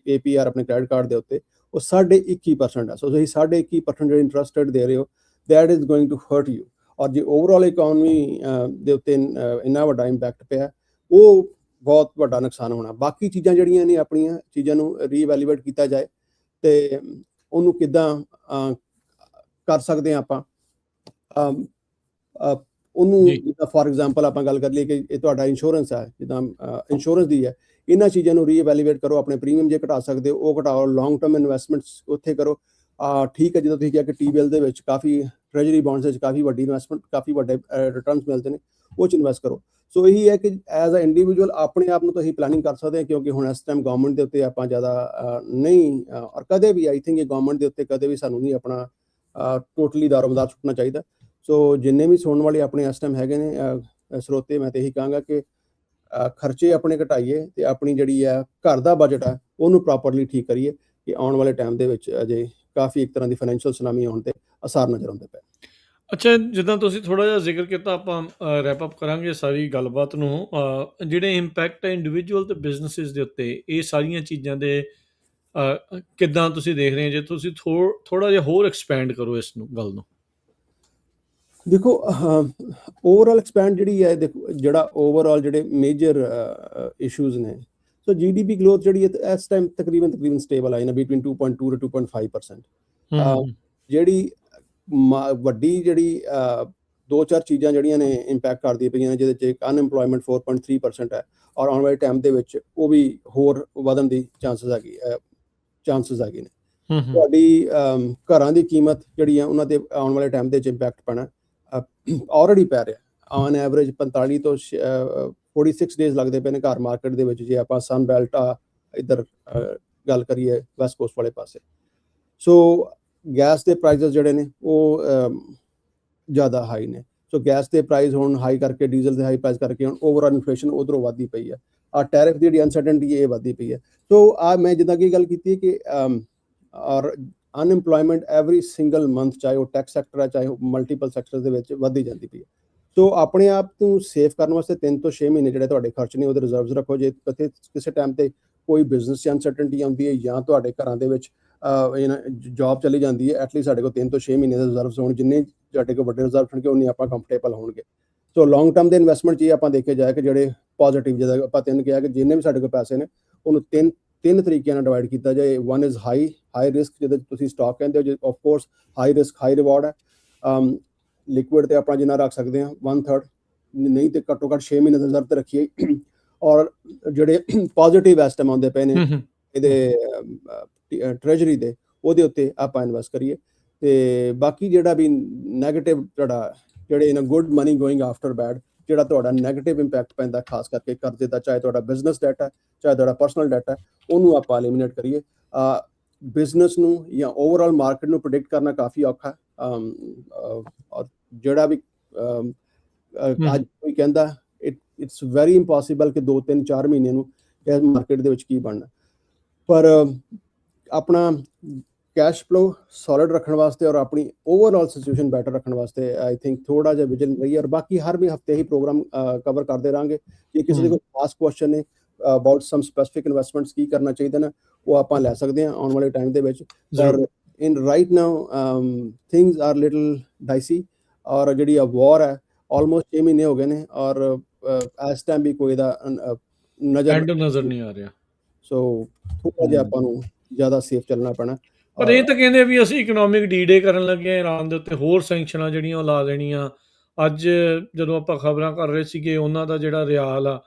APR ਆਪਣੇ ਕ੍ਰੈਡਿਟ ਕਾਰਡ ਦੇ ਉੱਤੇ ਉਹ 21.5% ਹੈ। ਸੋ ਤੁਸੀਂ 21.5% ਜਿਹੜੇ ਇੰਟਰਸਟ ਰੇਟ ਦੇ ਰਹੇ ਹੋ, that is going to hurt you. ਔਰ ਜੇ ਓਵਰਆਲ ਇਕਨੋਮੀ ਦੇ ਉੱਤੇ ਇੰਨਾ ਵੱਡਾ ਇੰਪੈਕਟ ਪਿਆ, ਉਹ ਬਹੁਤ ਵੱਡਾ ਨੁਕਸਾਨ ਹੋਣਾ। ਬਾਕੀ ਚੀਜ਼ਾਂ ਜਿਹੜੀਆਂ ਨੇ, ਆਪਣੀਆਂ ਚੀਜ਼ਾਂ ਨੂੰ ਰੀਵੈਲੂਏਟ ਕੀਤਾ ਜਾਏ ਤੇ ਉਹਨੂੰ ਕਿੱਦਾਂ ਕਰ ਸਕਦੇ ਹਾਂ ਆਪਾਂ। ਉਹਨੂੰ ਜਿੱਦਾਂ ਫੋਰ ਐਗਜ਼ਾਮਪਲ ਆਪਾਂ ਗੱਲ ਕਰ ਲਈਏ ਕਿ ਇਹ ਤੁਹਾਡਾ ਇੰਸ਼ੋਰੈਂਸ ਹੈ, ਜਿੱਦਾਂ ਇੰਸ਼ੋਰੈਂਸ ਦੀ ਹੈ, ਇਹਨਾਂ ਚੀਜ਼ਾਂ ਨੂੰ ਰੀਵੈਲੂਏਟ ਕਰੋ। ਆਪਣੇ ਪ੍ਰੀਮੀਅਮ ਜੇ ਘਟਾ ਸਕਦੇ ਹੋ ਉਹ ਘਟਾਓ, ਲੌਂਗ ਟਰਮ ਇਨਵੈਸਟਮੈਂਟਸ ਉੱਥੇ ਕਰੋ। ਠੀਕ ਹੈ, ਜਦੋਂ ਤੁਸੀਂ ਕਿਹਾ ਕਿ T-ਬਿਲ ਦੇ ਵਿੱਚ ਕਾਫੀ, ਟ੍ਰੈਜਰੀ ਬੌਂਡਸ ਵਿੱਚ ਕਾਫੀ ਵੱਡੀ ਇਨਵੈਸਟਮੈਂਟ, ਕਾਫੀ ਵੱਡੇ ਰਿਟਰਨਸ ਮਿਲਦੇ ਨੇ, ਉਹ 'ਚ ਇਨਵੈਸਟ ਕਰੋ। ਸੋ ਇਹੀ ਹੈ ਕਿ ਐਜ਼ ਅ ਇੰਡੀਵਿਜੂਅਲ ਆਪਣੇ ਆਪ ਨੂੰ ਤੁਸੀਂ ਪਲੈਨਿੰਗ ਕਰ ਸਕਦੇ ਹਾਂ, ਕਿਉਂਕਿ ਹੁਣ ਇਸ ਟਾਈਮ ਗਵਰਨਮੈਂਟ ਦੇ ਉੱਤੇ ਆਪਾਂ ਜ਼ਿਆਦਾ ਨਹੀਂ, ਔਰ ਕਦੇ ਵੀ ਆਈ ਥਿੰਕ ਇਹ ਗਵਰਨਮੈਂਟ ਦੇ ਉੱਤੇ ਕਦੇ ਵੀ ਸਾਨੂੰ ਨਹੀਂ ਆਪਣਾ ਟੋਟਲੀ ਦਾਰੋਮਦਾਰ ਸੁੱਟਣਾ ਚਾਹੀਦਾ। ਸੋ ਜਿੰਨੇ ਵੀ ਸੁਣਨ ਵਾਲੇ ਆਪਣੇ ਇਸ ਟਾਈਮ ਹੈਗੇ ਨੇ ਸਰੋਤੇ, ਮੈਂ ਤਾਂ ਇਹੀ ਕਹਾਂਗਾ ਕਿ ਖਰਚੇ ਆਪਣੇ ਘਟਾਈਏ ਤੇ ਆਪਣੀ ਜਿਹੜੀ ਹੈ ਘਰ ਦਾ ਬਜਟ ਹੈ ਉਹਨੂੰ ਪ੍ਰੋਪਰਲੀ ਠੀਕ ਕਰੀਏ, ਕਿ ਆਉਣ ਵਾਲੇ ਟਾਈਮ ਦੇ ਵਿੱਚ ਅਜੇ ਕਾਫੀ ਇੱਕ ਤਰ੍ਹਾਂ ਦੀ ਫਾਈਨੈਂਸ਼ੀਅਲ ਸੁਨਾਮੀ ਆਉਣ ਤੇ ਅਸਾਰ ਨਜ਼ਰ ਆਉਂਦੇ ਪਏ।
ਅੱਛਾ, ਜਿੱਦਾਂ ਤੁਸੀਂ ਥੋੜ੍ਹਾ ਜਿਹਾ ਜ਼ਿਕਰ ਕੀਤਾ, ਆਪਾਂ ਰੈਪ ਅਪ ਕਰਾਂਗੇ ਸਾਰੀ ਗੱਲਬਾਤ ਨੂੰ। ਜਿਹੜੇ ਇੰਪੈਕਟ ਹੈ ਇੰਡੀਵਿਜੂਅਲ ਤੇ ਬਿਜ਼ਨਸਿਸ ਦੇ ਉੱਤੇ, ਇਹ ਸਾਰੀਆਂ ਚੀਜ਼ਾਂ ਦੇ ਕਿੱਦਾਂ ਤੁਸੀਂ ਦੇਖ ਰਹੇ ਹੋ? ਜੇ ਤੁਸੀਂ ਥੋੜ੍ਹਾ ਜਿਹਾ ਹੋਰ ਐਕਸਪੈਂਡ ਕਰੋ ਇਸ ਗੱਲ ਨੂੰ।
ਦੇਖੋ, ਓਵਰਆਲ ਐਕਸਪੈਂਡ ਜਿਹੜੀ ਹੈ, ਦੇਖੋ ਜਿਹੜਾ ਓਵਰਆਲ ਜਿਹੜੇ ਮੇਜਰ ਇਸ਼ੂਜ਼ ਨੇ, ਸੋ GDP ਗਰੋਥ ਜਿਹੜੀ ਹੈ ਇਸ ਟਾਈਮ ਤਕਰੀਬਨ ਸਟੇਬਲ ਆਈ ਨਾ, ਬਿਟਵੀਨ 2.2 to 2.5%। ਜਿਹੜੀ ਵੱਡੀ ਜਿਹੜੀ 2-4 ਚੀਜ਼ਾਂ ਜਿਹੜੀਆਂ ਨੇ ਇੰਪੈਕਟ ਕਰਦੀਆਂ ਪਈਆਂ ਨੇ, ਜਿਹਦੇ 'ਚ ਅਨਐਮਪਲੋਇਮੈਂਟ 4.3% ਹੈ, ਔਰ ਆਉਣ ਵਾਲੇ ਟਾਈਮ ਦੇ ਵਿੱਚ ਉਹ ਵੀ ਹੋਰ ਵਧਣ ਦੀ ਚਾਂਸਸ ਹੈਗੇ ਨੇ। ਤੁਹਾਡੀ ਘਰਾਂ ਦੀ ਕੀਮਤ ਜਿਹੜੀ ਆ ਉਹਨਾਂ 'ਤੇ ਆਉਣ ਵਾਲੇ ਟਾਈਮ ਦੇ ਵਿੱਚ ਇੰਪੈਕਟ ਪੈਣਾ, ਆਲਰੇਡੀ ਪੈ ਰਿਹਾ। ਔਨ ਐਵਰੇਜ 45 ਤੋਂ 46 ਡੇਜ਼ ਲੱਗਦੇ ਪਏ ਨੇ ਘਰ ਮਾਰਕੀਟ ਦੇ ਵਿੱਚ, ਜੇ ਆਪਾਂ ਸਨ ਬੈਲਟ ਇੱਧਰ ਗੱਲ ਕਰੀਏ ਵੈਸਟ ਕੋਸਟ ਵਾਲੇ ਪਾਸੇ। ਸੋ ਗੈਸ ਦੇ ਪ੍ਰਾਈਸਿਸ ਜਿਹੜੇ ਨੇ ਉਹ ਜ਼ਿਆਦਾ ਹਾਈ ਨੇ। ਸੋ ਗੈਸ ਦੇ ਪ੍ਰਾਈਸ ਹੁਣ ਹਾਈ ਕਰਕੇ, ਡੀਜ਼ਲ ਦੇ ਹਾਈ ਪ੍ਰਾਈਸ ਕਰਕੇ ਹੁਣ ਓਵਰਆਲ ਇਨਫਲੇਸ਼ਨ ਉਧਰੋਂ ਵੱਧਦੀ ਪਈ ਹੈ। ਟੈਰਿਫ ਦੀ ਜਿਹੜੀ ਅਨਸਰਟਨਟੀ ਇਹ ਵੱਧਦੀ ਪਈ ਹੈ। ਸੋ ਮੈਂ ਜਿੱਦਾਂ ਕਿ ਗੱਲ ਕੀਤੀ ਕਿ ਔਰ ਅਨਐਮਪਲੋਇਮੈਂਟ ਐਵਰੀ ਸਿੰਗਲ ਮੰਥ, ਚਾਹੇ ਉਹ ਟੈਕਸ ਸੈਕਟਰ ਹੈ ਚਾਹੇ ਉਹ ਮਲਟੀਪਲ ਸੈਕਟਰ ਦੇ ਵਿੱਚ ਵੱਧਦੀ ਜਾਂਦੀ ਪਈ ਹੈ। ਸੋ ਆਪਣੇ ਆਪ ਨੂੰ ਸੇਵ ਕਰਨ ਵਾਸਤੇ 3 ਤੋਂ 6 ਮਹੀਨੇ ਜਿਹੜੇ ਤੁਹਾਡੇ ਖਰਚ ਨੇ ਉਹਦੇ ਰਿਜ਼ਰਵਸ ਰੱਖੋ। ਜੇ ਕਿਸੇ ਟਾਈਮ ਤੇ ਕੋਈ ਬਿਜ਼ਨਸ 'ਚ ਅਨਸਰਟਨਟੀ ਆਉਂਦੀ ਹੈ ਜਾਂ ਤੁਹਾਡੇ ਘਰਾਂ ਦੇ ਵਿੱਚ ਜੌਬ ਚਲੀ ਜਾਂਦੀ ਹੈ, ਐਟਲੀਸਟ ਸਾਡੇ ਕੋਲ 3 ਤੋਂ 6 ਮਹੀਨੇ ਦੇ ਰਿਜ਼ਰਵਸ ਹੋਣ। ਜਿੰਨੇ ਸਾਡੇ ਕੋਲ ਵੱਡੇ ਰਿਜ਼ਰਵ ਹੋਣਗੇ ਉਨੇ ਆਪਾਂ ਕੰਫਰਟੇਬਲ ਹੋਣਗੇ। ਸੋ ਲੌਂਗ ਟਰਮ ਦੇ ਇਨਵੈਸਟਮੈਂਟ 'ਚ ਇਹ ਆਪਾਂ ਦੇਖੇ ਜਾਏ ਕਿ ਜਿਹੜੇ ਪੋਜ਼ੀਟਿਵ, ਜਿਹਦਾ ਆਪਾਂ 3 ਕਿਹਾ ਕਿ ਜਿੰਨੇ ਵੀ ਸਾਡੇ ਕੋਲ ਪੈਸੇ ਨੇ ਉਹਨੂੰ ਤਿੰਨ ਤਰੀਕਿਆਂ ਨਾਲ ਡਿਵਾਈਡ ਕੀਤਾ ਜਾਏ। ਵਨ ਇਜ਼ ਹਾਈ ਰਿਸਕ, ਜਿਹਦੇ ਤੁਸੀਂ ਸਟਾਕ ਕਹਿੰਦੇ ਹੋ, of course high risk high reward ਹੈ। ਲਿਕੁਇਡ ਤੇ ਆਪਾਂ ਜਿੰਨਾ ਰੱਖ ਸਕਦੇ ਹਾਂ 1/3, ਨਹੀਂ ਤੇ ਘੱਟੋ ਘੱਟ 6 ਮਹੀਨੇ ਦਾ ਰਿਜ਼ਰਵ ਤੇ ਰੱਖੀਏ। ਔਰ ਜਿਹੜੇ ਪੋਜ਼ੀਟਿਵ ਐਸਟਮ ਆਉਂਦੇ ਪਏ ਨੇ ਇਹਦੇ ਟ੍ਰੈਜਰੀ ਦੇ, ਉਹਦੇ ਉੱਤੇ ਆਪਾਂ ਇਨਵੈਸਟ ਕਰੀਏ। ਤੇ ਬਾਕੀ ਜਿਹੜਾ ਵੀ ਨੈਗੇਟਿਵ ਜਿਹੜੇ in good money going after bad, ਜਿਹੜਾ ਤੁਹਾਡਾ ਨੈਗੇਟਿਵ ਇੰਪੈਕਟ ਪੈਂਦਾ ਖਾਸ ਕਰਕੇ ਕਰਜ਼ੇ ਦਾ, ਚਾਹੇ ਤੁਹਾਡਾ ਬਿਜ਼ਨਸ ਡੈਟ ਹੈ ਚਾਹੇ ਤੁਹਾਡਾ ਪਰਸਨਲ ਡੈਟ ਹੈ, ਉਹਨੂੰ ਆਪਾਂ ਐਲੀਮੀਨੇਟ ਕਰੀਏ। ਬਿਜ਼ਨਸ ਨੂੰ ਜਾਂ ਓਵਰਆਲ ਮਾਰਕੀਟ ਨੂੰ ਪ੍ਰੈਡਿਕਟ ਕਰਨਾ ਕਾਫੀ ਔਖਾ ਹੈ। ਔਰ ਜਿਹੜਾ ਵੀ ਅੱਜ ਕੋਈ ਕਹਿੰਦਾ ਇਟਸ ਵੈਰੀ ਇੰਪੋਸੀਬਲ ਕਿ 2 3 4 ਮਹੀਨੇ ਨੂੰ ਇਸ ਮਾਰਕੀਟ ਦੇ ਵਿੱਚ ਕੀ ਬਣਨਾ। ਪਰ ਆਪਣਾ ਕੈਸ਼ ਫਲੋ ਸੋਲਿਡ ਰੱਖਣ ਵਾਸਤੇ ਔਰ ਆਪਣੀ ਓਵਰਆਲ ਸਿਚੁਏਸ਼ਨ ਬੈਟਰ ਰੱਖਣ ਵਾਸਤੇ ਆਈ ਥਿੰਕ ਥੋੜਾ ਜਿਹਾ ਵਿਜੀਲੈਂਟ ਰਹੀਏ। ਔਰ ਬਾਕੀ ਹਰ ਵੀ ਹਫਤੇ ਹੀ ਪ੍ਰੋਗਰਾਮ ਕਵਰ ਕਰਦੇ ਰਹਾਂਗੇ। ਜੇ ਕਿਸੇ ਦੇ ਕੋਈ ਖਾਸ ਕੁਐਸਚਨ ਨੇ ਅਬਾਊਟ ਸਮ ਸਪੈਸੀਫਿਕ ਇਨਵੈਸਟਮੈਂਟਸ ਕੀ ਕਰਨਾ ਚਾਹੀਦਾ ਨਾ, ਉਹ ਆਪਾਂ ਲੈ ਸਕਦੇ ਹਾਂ ਆਉਣ ਵਾਲੇ ਟਾਈਮ ਦੇ ਵਿੱਚ। ਪਰ in right now things are little dicey. ਔਰ ਜਿਹੜੀ ਆ ਵਾਰ ਹੈ ਆਲਮੋਸਟ 6 ਮਹੀਨੇ ਹੋ ਗਏ ਨੇ ਔਰ ਇਸ ਟਾਈਮ ਵੀ ਕੋਈ ਦਾ ਨਜ਼ਰ
ਨਹੀਂ ਆ ਰਿਹਾ।
ਸੋ ਥੋੜਾ ਜਿਹਾ ਆਪਾਂ ਨੂੰ ਜ਼ਿਆਦਾ ਸੇਫ ਚੱਲਣਾ ਪੈਣਾ।
ਪਰ ਇਹ ਤਾਂ ਕਹਿੰਦੇ ਵੀ ਅਸੀਂ ਇਕਨੋਮਿਕ ਡੀ-ਡੇ ਕਰਨ ਲੱਗੇ ਇਰਾਨ ਦੇ ਉੱਤੇ, ਹੋਰ ਸੈਂਕਸ਼ਨਾਂ ਜਿਹੜੀਆਂ ਉਹ ਲਾ ਦੇਣੀਆਂ। ਅੱਜ ਜਦੋਂ ਆਪਾਂ ਖਬਰਾਂ ਕਰ ਰਹੇ ਸੀਗੇ, ਉਹਨਾਂ ਦਾ ਜਿਹੜਾ ਰਿਆਲ ਆ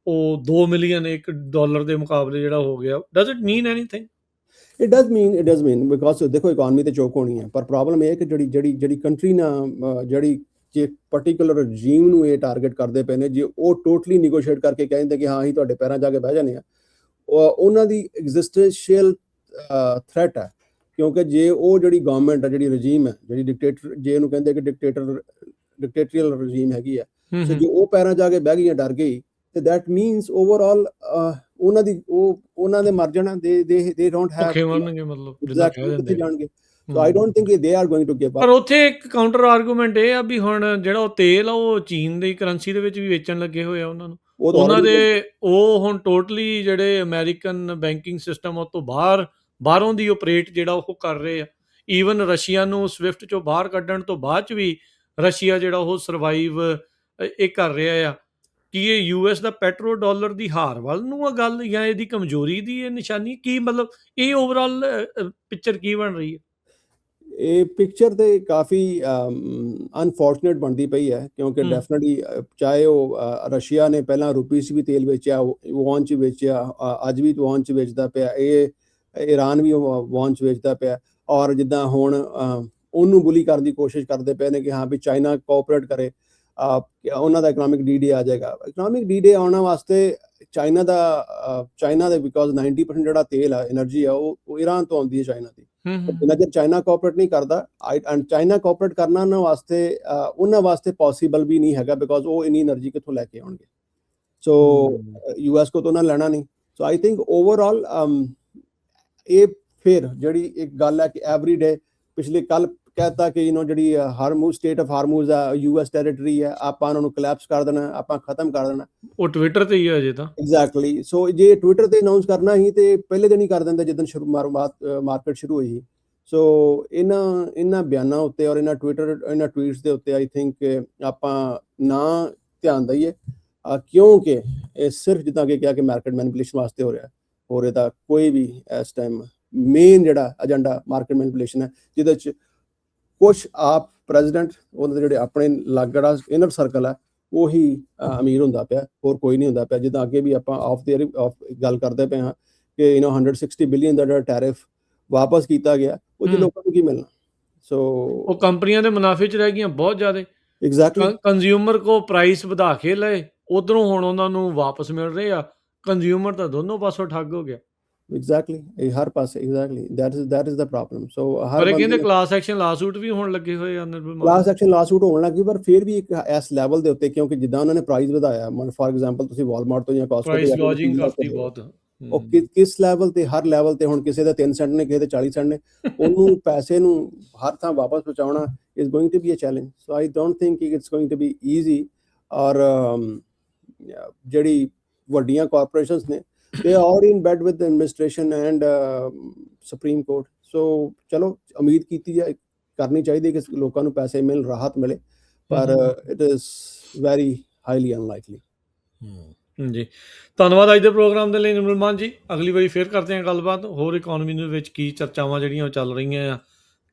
ਉਹ 2 ਮਿਲੀਅਨ $1 ਦੇ ਮੁਕਾਬਲੇ ਜਿਹੜਾ ਹੋ ਗਿਆ। Does it mean anything?
It does mean because ਦੇਖੋ ਇਕਨੋਮੀ ਤੇ ਚੋਕ ਹੋਣੀ ਹੈ। ਪਰ ਪ੍ਰੋਬਲਮ ਇਹ ਹੈ ਕਿ ਜਿਹੜੀ ਕੰਟਰੀ ਨਾ ਜਿਹੜੀ ਜੇ ਪਰਟੀਕੂਲਰ ਰਜੀਮ ਨੂੰ ਇਹ ਟਾਰਗੇਟ ਕਰਦੇ ਪਏ ਨੇ, ਜੇ ਉਹ ਟੋਟਲੀ ਨੈਗੋਸ਼ੀਏਟ ਕਰਕੇ ਕਹਿੰਦੇ ਕਿ ਹਾਂ ਅਸੀਂ ਤੁਹਾਡੇ ਪੈਰਾਂ ਜਾ ਕੇ ਬਹਿ ਜਾਂਦੇ ਆ, ਉਹਨਾਂ ਦੀ ਐਗਜ਼ਿਸਟੈਂਸ਼ੀਅਲ ਥ੍ਰੈਟ ਹੈ। ਕਿਉਂਕਿ ਜੇ ਉਹ ਜਿਹੜੀ ਗਵਰਨਮੈਂਟ ਹੈ, ਜਿਹੜੀ ਰਜੀਮ ਹੈ, ਜਿਹੜੀ ਡਿਕਟੇਟਰ, ਜੇ ਇਹਨੂੰ ਕਹਿੰਦੇ ਕਿ ਡਿਕਟੇਟਰੀਅਲ ਰਜੀਮ ਹੈਗੀ ਹੈ, ਸੋ ਜੇ ਉਹ ਪੈਰਾਂ ਜਾ ਕੇ ਬਹਿ ਗਈਆਂ, ਡਰ ਗਈ, ਤੇ ਦੈਟ ਮੀਨਸ ਓਵਰਆਲ ਉਹਨਾਂ ਦੇ ਮਰ ਜਾਣਾ। ਦੇ ਡੋਂਟ ਹੈਵ ਕਿੱਥੇ ਜਾਣਗੇ। So I don't think they are going to give up.
ਪਰ ਉੱਥੇ ਇੱਕ ਕਾਊਂਟਰ ਆਰਗੂਮੈਂਟ ਇਹ ਆ ਵੀ ਹੁਣ ਜਿਹੜਾ ਉਹ ਤੇਲ ਆ ਉਹ ਚੀਨ ਦੀ ਕਰੰਸੀ ਦੇ ਵਿੱਚ ਵੀ ਵੇਚਣ ਲੱਗੇ ਹੋਏ ਆ ਉਹਨਾਂ ਦੇ। ਉਹ ਹੁਣ ਟੋਟਲੀ ਜਿਹੜੇ ਅਮਰੀਕਨ ਬੈਂਕਿੰਗ ਸਿਸਟਮ ਉਹ ਤੋਂ ਬਾਹਰੋਂ ਦੀ ਆਪਰੇਟ ਜਿਹੜਾ ਉਹ ਕਰ ਰਹੇ ਆ। ਈਵਨ ਰਸ਼ੀਆ ਨੂੰ ਸਵਿਫਟ ਚੋਂ ਬਾਹਰ ਕੱਢਣ ਤੋਂ ਬਾਅਦ ਚ ਵੀ ਰਸ਼ੀਆ ਜਿਹੜਾ ਉਹ ਸਰਵਾਈਵ ਇਹ ਕਰ ਰਿਹਾ ਆ। ਕੀ ਇਹ ਯੂਐਸ ਦਾ ਪੈਟਰੋ ਡਾਲਰ ਦੀ ਹਾਰ ਵੱਲ ਨੂੰ ਆ ਗੱਲ, ਜਾਂ ਇਹਦੀ ਕਮਜ਼ੋਰੀ ਦੀ ਇਹ ਨਿਸ਼ਾਨੀ ਕੀ? ਮਤਲਬ ਇਹ ਓਵਰਆਲ ਪਿਕਚਰ ਕੀ ਬਣ ਰਹੀ ਹੈ?
ਇਹ ਪਿਕਚਰ ਤੇ ਕਾਫੀ ਅਨਫੋਰਚੂਨੇਟ ਬਣਦੀ ਪਈ ਹੈ। ਕਿਉਂਕਿ ਡੈਫੀਨਿਟਲੀ ਚਾਹੇ ਉਹ ਰਸ਼ੀਆ ਨੇ ਪਹਿਲਾਂ ਰੁਪੀ 'ਚ ਵੀ ਤੇਲ ਵੇਚਿਆ, ਵੌਨ 'ਚ ਵੇਚਿਆ, ਅੱਜ ਵੀ ਵੌਨ 'ਚ ਵੇਚਦਾ ਪਿਆ, ਇਹ ਈਰਾਨ ਵੀ ਵੌਨ 'ਚ ਵੇਚਦਾ ਪਿਆ। ਔਰ ਜਿੱਦਾਂ ਹੁਣ ਉਹਨੂੰ ਬੁਲੀ ਕਰਨ ਦੀ ਕੋਸ਼ਿਸ਼ ਕਰਦੇ ਪਏ ਨੇ ਕਿ ਹਾਂ ਵੀ ਚਾਈਨਾ ਕੋਆਪਰੇਟ ਕਰੇ, ਉਹਨਾਂ ਦਾ ਇਕਨੋਮਿਕ ਡੀ-ਡੇ ਆ ਜਾਏਗਾ। ਇਕਨੋਮਿਕ ਡੀ-ਡੇ ਆਉਣ ਵਾਸਤੇ ਚਾਈਨਾ ਦੇ ਬਿਕੋਜ਼ 90% ਜਿਹੜਾ ਤੇਲ ਆ, એનર્ਜੀ ਆ, ਉਹ ਈਰਾਨ ਤੋਂ ਆਉਂਦੀ ਹੈ ਚਾਈਨਾ ਦੀ। ਜਿੰਨਾ ਚਿਰ ਚਾਈਨਾ ਕੋਆਪਰੇਟ ਨਹੀਂ ਕਰਦਾ, ਐਂਡ ਚਾਈਨਾ ਕੋਆਪਰੇਟ ਕਰਨਾ ਉਹਨਾਂ ਵਾਸਤੇ ਪੋਸੀਬਲ ਵੀ ਨਹੀਂ ਹੈਗਾ, ਬਿਕੋਜ਼ ਉਹ ਇੰਨੀ એનર્ਜੀ ਕਿੱਥੋਂ ਲੈ ਕੇ ਆਉਣਗੇ। ਸੋ ਯੂਐਸ ਕੋ ਤਾਂ ਉਹਨਾਂ ਲੈਣਾ ਨਹੀਂ। ਸੋ ਆਈ ਥਿੰਕ ਓਵਰਆਲ ਇਹ ਫਿਰ ਜਿਹੜੀ ਇੱਕ ਗੱਲ ਹੈ ਕਿ ਐਵਰੀ ਡੇ, ਪਿਛਲੇ ਕੱਲ ਕਹਿਤਾ ਕਿ ਜਿਹੜੀ ਹਾਰਮੂਜ਼, ਸਟੇਟ ਆਫ ਹਾਰਮੂਜ਼ ਆ, ਯੂਐਸ ਟੈਰੀਟਰੀ ਹੈ, ਆਪਾਂ ਉਹਨਾਂ ਨੂੰ ਕੋਲੈਪਸ ਕਰ ਦੇਣਾ, ਆਪਾਂ ਖਤਮ ਕਰ ਦੇਣਾ। ਉਹ
ਟਵਿੱਟਰ ਤੇ ਹੀ ਹੈ ਅਜੇ ਤਾਂ।
ਐਗਜ਼ੈਕਟਲੀ। ਸੋ ਜੇ ਟਵਿੱਟਰ ਤੇ ਅਨਾਉਂਸ ਕਰਨਾ ਹੀ ਤੇ ਪਹਿਲੇ ਦਿਨ ਹੀ ਕਰ ਦਿੰਦੇ ਜਿੱਦਣ ਮਾਰਕੀਟ ਸ਼ੁਰੂ ਹੋਈ ਸੀ। ਸੋ ਇਹਨਾਂ ਬਿਆਨਾਂ ਉੱਤੇ ਔਰ ਇਹਨਾਂ ਟਵੀਟਸ ਦੇ ਉੱਤੇ ਆਈ ਥਿੰਕ ਆਪਾਂ ਨਾ ਧਿਆਨ ਦਈਏ, ਕਿਉਂਕਿ ਇਹ ਸਿਰਫ ਜਿੱਦਾਂ ਕਿ ਕਿਹਾ ਕਿ ਮਾਰਕੀਟ ਮੈਨੀਪੂਲੇਸ਼ਨ ਵਾਸਤੇ ਹੋ ਰਿਹਾ। ਹੋਰ ਇਹਦਾ ਕੋਈ ਵੀ ਇਸ ਟਾਈਮ ਮੇਨ ਜਿਹੜਾ ਏਜੰਡਾ ਮਾਰਕੀਟ ਮੈਨੀਪੂਲੇਸ਼ਨ ਹੈ, ਜਿਹਦੇ 'ਚ ਕੁਛ ਆਪ ਪ੍ਰੈਜ਼ੀਡੈਂਟ, ਉਹਨਾਂ ਦੇ ਜਿਹੜੇ ਆਪਣੇ ਲਾਗੜਾ ਇਨਰ ਸਰਕਲ ਹੈ, ਉਹੀ ਅਮੀਰ ਹੁੰਦਾ ਪਿਆ, ਹੋਰ ਕੋਈ ਨਹੀਂ ਹੁੰਦਾ ਪਿਆ। ਜਿੱਦਾਂ ਅੱਗੇ ਵੀ ਆਪਾਂ ਆਫ ਗੱਲ ਕਰਦੇ ਪਏ ਹਾਂ ਕਿ 160 ਬਿਲੀਅਨ ਦਾ ਜਿਹੜਾ ਟੈਰਿਫ ਵਾਪਸ ਕੀਤਾ ਗਿਆ, ਉਹ 'ਚ ਲੋਕਾਂ ਨੂੰ ਕੀ ਮਿਲਣਾ। ਸੋ
ਉਹ ਕੰਪਨੀਆਂ ਦੇ ਮੁਨਾਫੇ 'ਚ ਰਹਿ ਗਈਆਂ ਬਹੁਤ ਜ਼ਿਆਦਾ।
ਐਗਜ਼ੈਕਟਲੀ
ਕੰਜ਼ਿਊਮਰ ਕੋ ਪ੍ਰਾਈਸ ਵਧਾ ਕੇ ਲਏ, ਉਧਰੋਂ ਹੁਣ ਉਹਨਾਂ ਨੂੰ ਵਾਪਸ ਮਿਲ ਰਹੇ ਆ। ਕੰਜ਼ਿਊਮਰ ਤਾਂ ਦੋਨੋਂ ਪਾਸੋਂ ਠੱਗ ਹੋ ਗਿਆ।
ਐਗਜ਼ੈਕਟਲੀ ਇਹ ਹਰ ਪਾਸੇ exactly that is the problem. So ਹਰ
ਪਰ ਇਹ
ਬੰਦੇ
ਕਹਿੰਦੇ
ਨੇ
ਕਲਾਸ ਐਕਸ਼ਨ ਲਾਸੂਟ ਵੀ ਹੋਣ ਲੱਗੇ ਹੋਏ ਆ ਨਿਰਮਲ
ਕਲਾਸ
ਜੀ।
ਐਕਸ਼ਨ ਲਾਸੂਟ ਹੋਣ ਲੱਗੀ, ਪਰ ਫਿਰ ਵੀ ਇੱਕ ਇਸ ਲੈਵਲ ਦੇ ਉੱਤੇ, ਕਿਉਂਕਿ ਜਿੱਦਾਂ ਉਹਨਾਂ ਨੇ ਪ੍ਰਾਈਸ ਵਧਾਇਆ, ਫਾਰ ਐਗਜ਼ਾਮਪਲ ਤੁਸੀਂ ਵਾਲਮਾਰਟ ਤੋਂ ਜਾਂ ਕਾਸਕੋ ਤੋਂ
ਪ੍ਰਾਈਸ
ਜਾ ਕੇ
ਗੌਜਿੰਗ
ਚੀਜ਼ ਲੈ
ਕਰਤੀ
ਕੇ ਆਓ,
ਬਹੁਤ।
ਉਹ ਕਿਸ ਲੈਵਲ ਤੇ, ਹਰ ਲੈਵਲ ਤੇ ਹੁਣ ਕਿਸੇ ਦਾ 3 ਸੈਂਟ ਨੇ, ਕਿਸੇ ਦੇ 40 ਸੈਂਟ ਨੇ, ਉਹਨੂੰ ਪੈਸੇ ਨੂੰ ਹਰ ਥਾਂ ਵਾਪਸ ਪਹੁੰਚਾਉਣਾ is going to be a challenge. So I don't think it's going to be easy. ਔਰ ਜਿਹੜੀ ਵੱਡੀਆਂ ਕਾਰਪੋਰੇਸ਼ਨਸ ਨੇ, they are in bed with administration and supreme court. So ਚਲੋ ਉਮੀਦ ਕੀਤੀ ਜਾਏ, ਕਰਨੀ ਚਾਹੀਦੀ ਕਿ ਲੋਕਾਂ ਨੂੰ ਪੈਸੇ ਮਿਲ, ਰਾਹਤ ਮਿਲੇ, ਪਰ ਇਟ ਇਜ਼ ਵੈਰੀ ਹਾਈਲੀ ਅਨਲਾਈਕਲੀ।
ਜੀ, ਧੰਨਵਾਦ ਅੱਜ ਦੇ ਪ੍ਰੋਗਰਾਮ ਦੇ ਲਈ ਨਿਰਮਲ ਮਾਨ ਜੀ। ਅਗਲੀ ਵਾਰੀ ਫਿਰ ਕਰਦੇ ਹਾਂ ਗੱਲਬਾਤ, ਹੋਰ ਇਕੋਨਮੀ ਦੇ ਵਿੱਚ ਕੀ ਚਰਚਾਵਾਂ ਜਿਹੜੀਆਂ ਉਹ ਚੱਲ ਰਹੀਆਂ ਆ,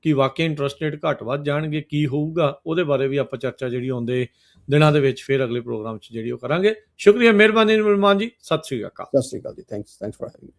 ਕਿ ਵਾਕਈ ਇੰਟਰਸਟ ਰੇਟ ਘੱਟ ਵੱਧ ਜਾਣਗੇ, ਕੀ ਹੋਊਗਾ, ਉਹਦੇ ਬਾਰੇ ਵੀ ਆਪਾਂ ਚਰਚਾ ਜਿਹੜੀ ਆਉਂਦੇ ਦਿਨਾਂ ਦੇ ਵਿੱਚ ਫਿਰ ਅਗਲੇ ਪ੍ਰੋਗਰਾਮ 'ਚ ਜਿਹੜੀ ਉਹ ਕਰਾਂਗੇ। ਸ਼ੁਕਰੀਆ, ਮਿਹਰਬਾਨੀ ਨਿਰਮਲ ਮਾਨ ਜੀ, ਸਤਿ ਸ਼੍ਰੀ ਅਕਾਲ।
ਸਤਿ ਸ਼੍ਰੀ ਅਕਾਲ ਜੀ, ਥੈਂਕਸ ਫॉर ਹੈਵਿੰਗ।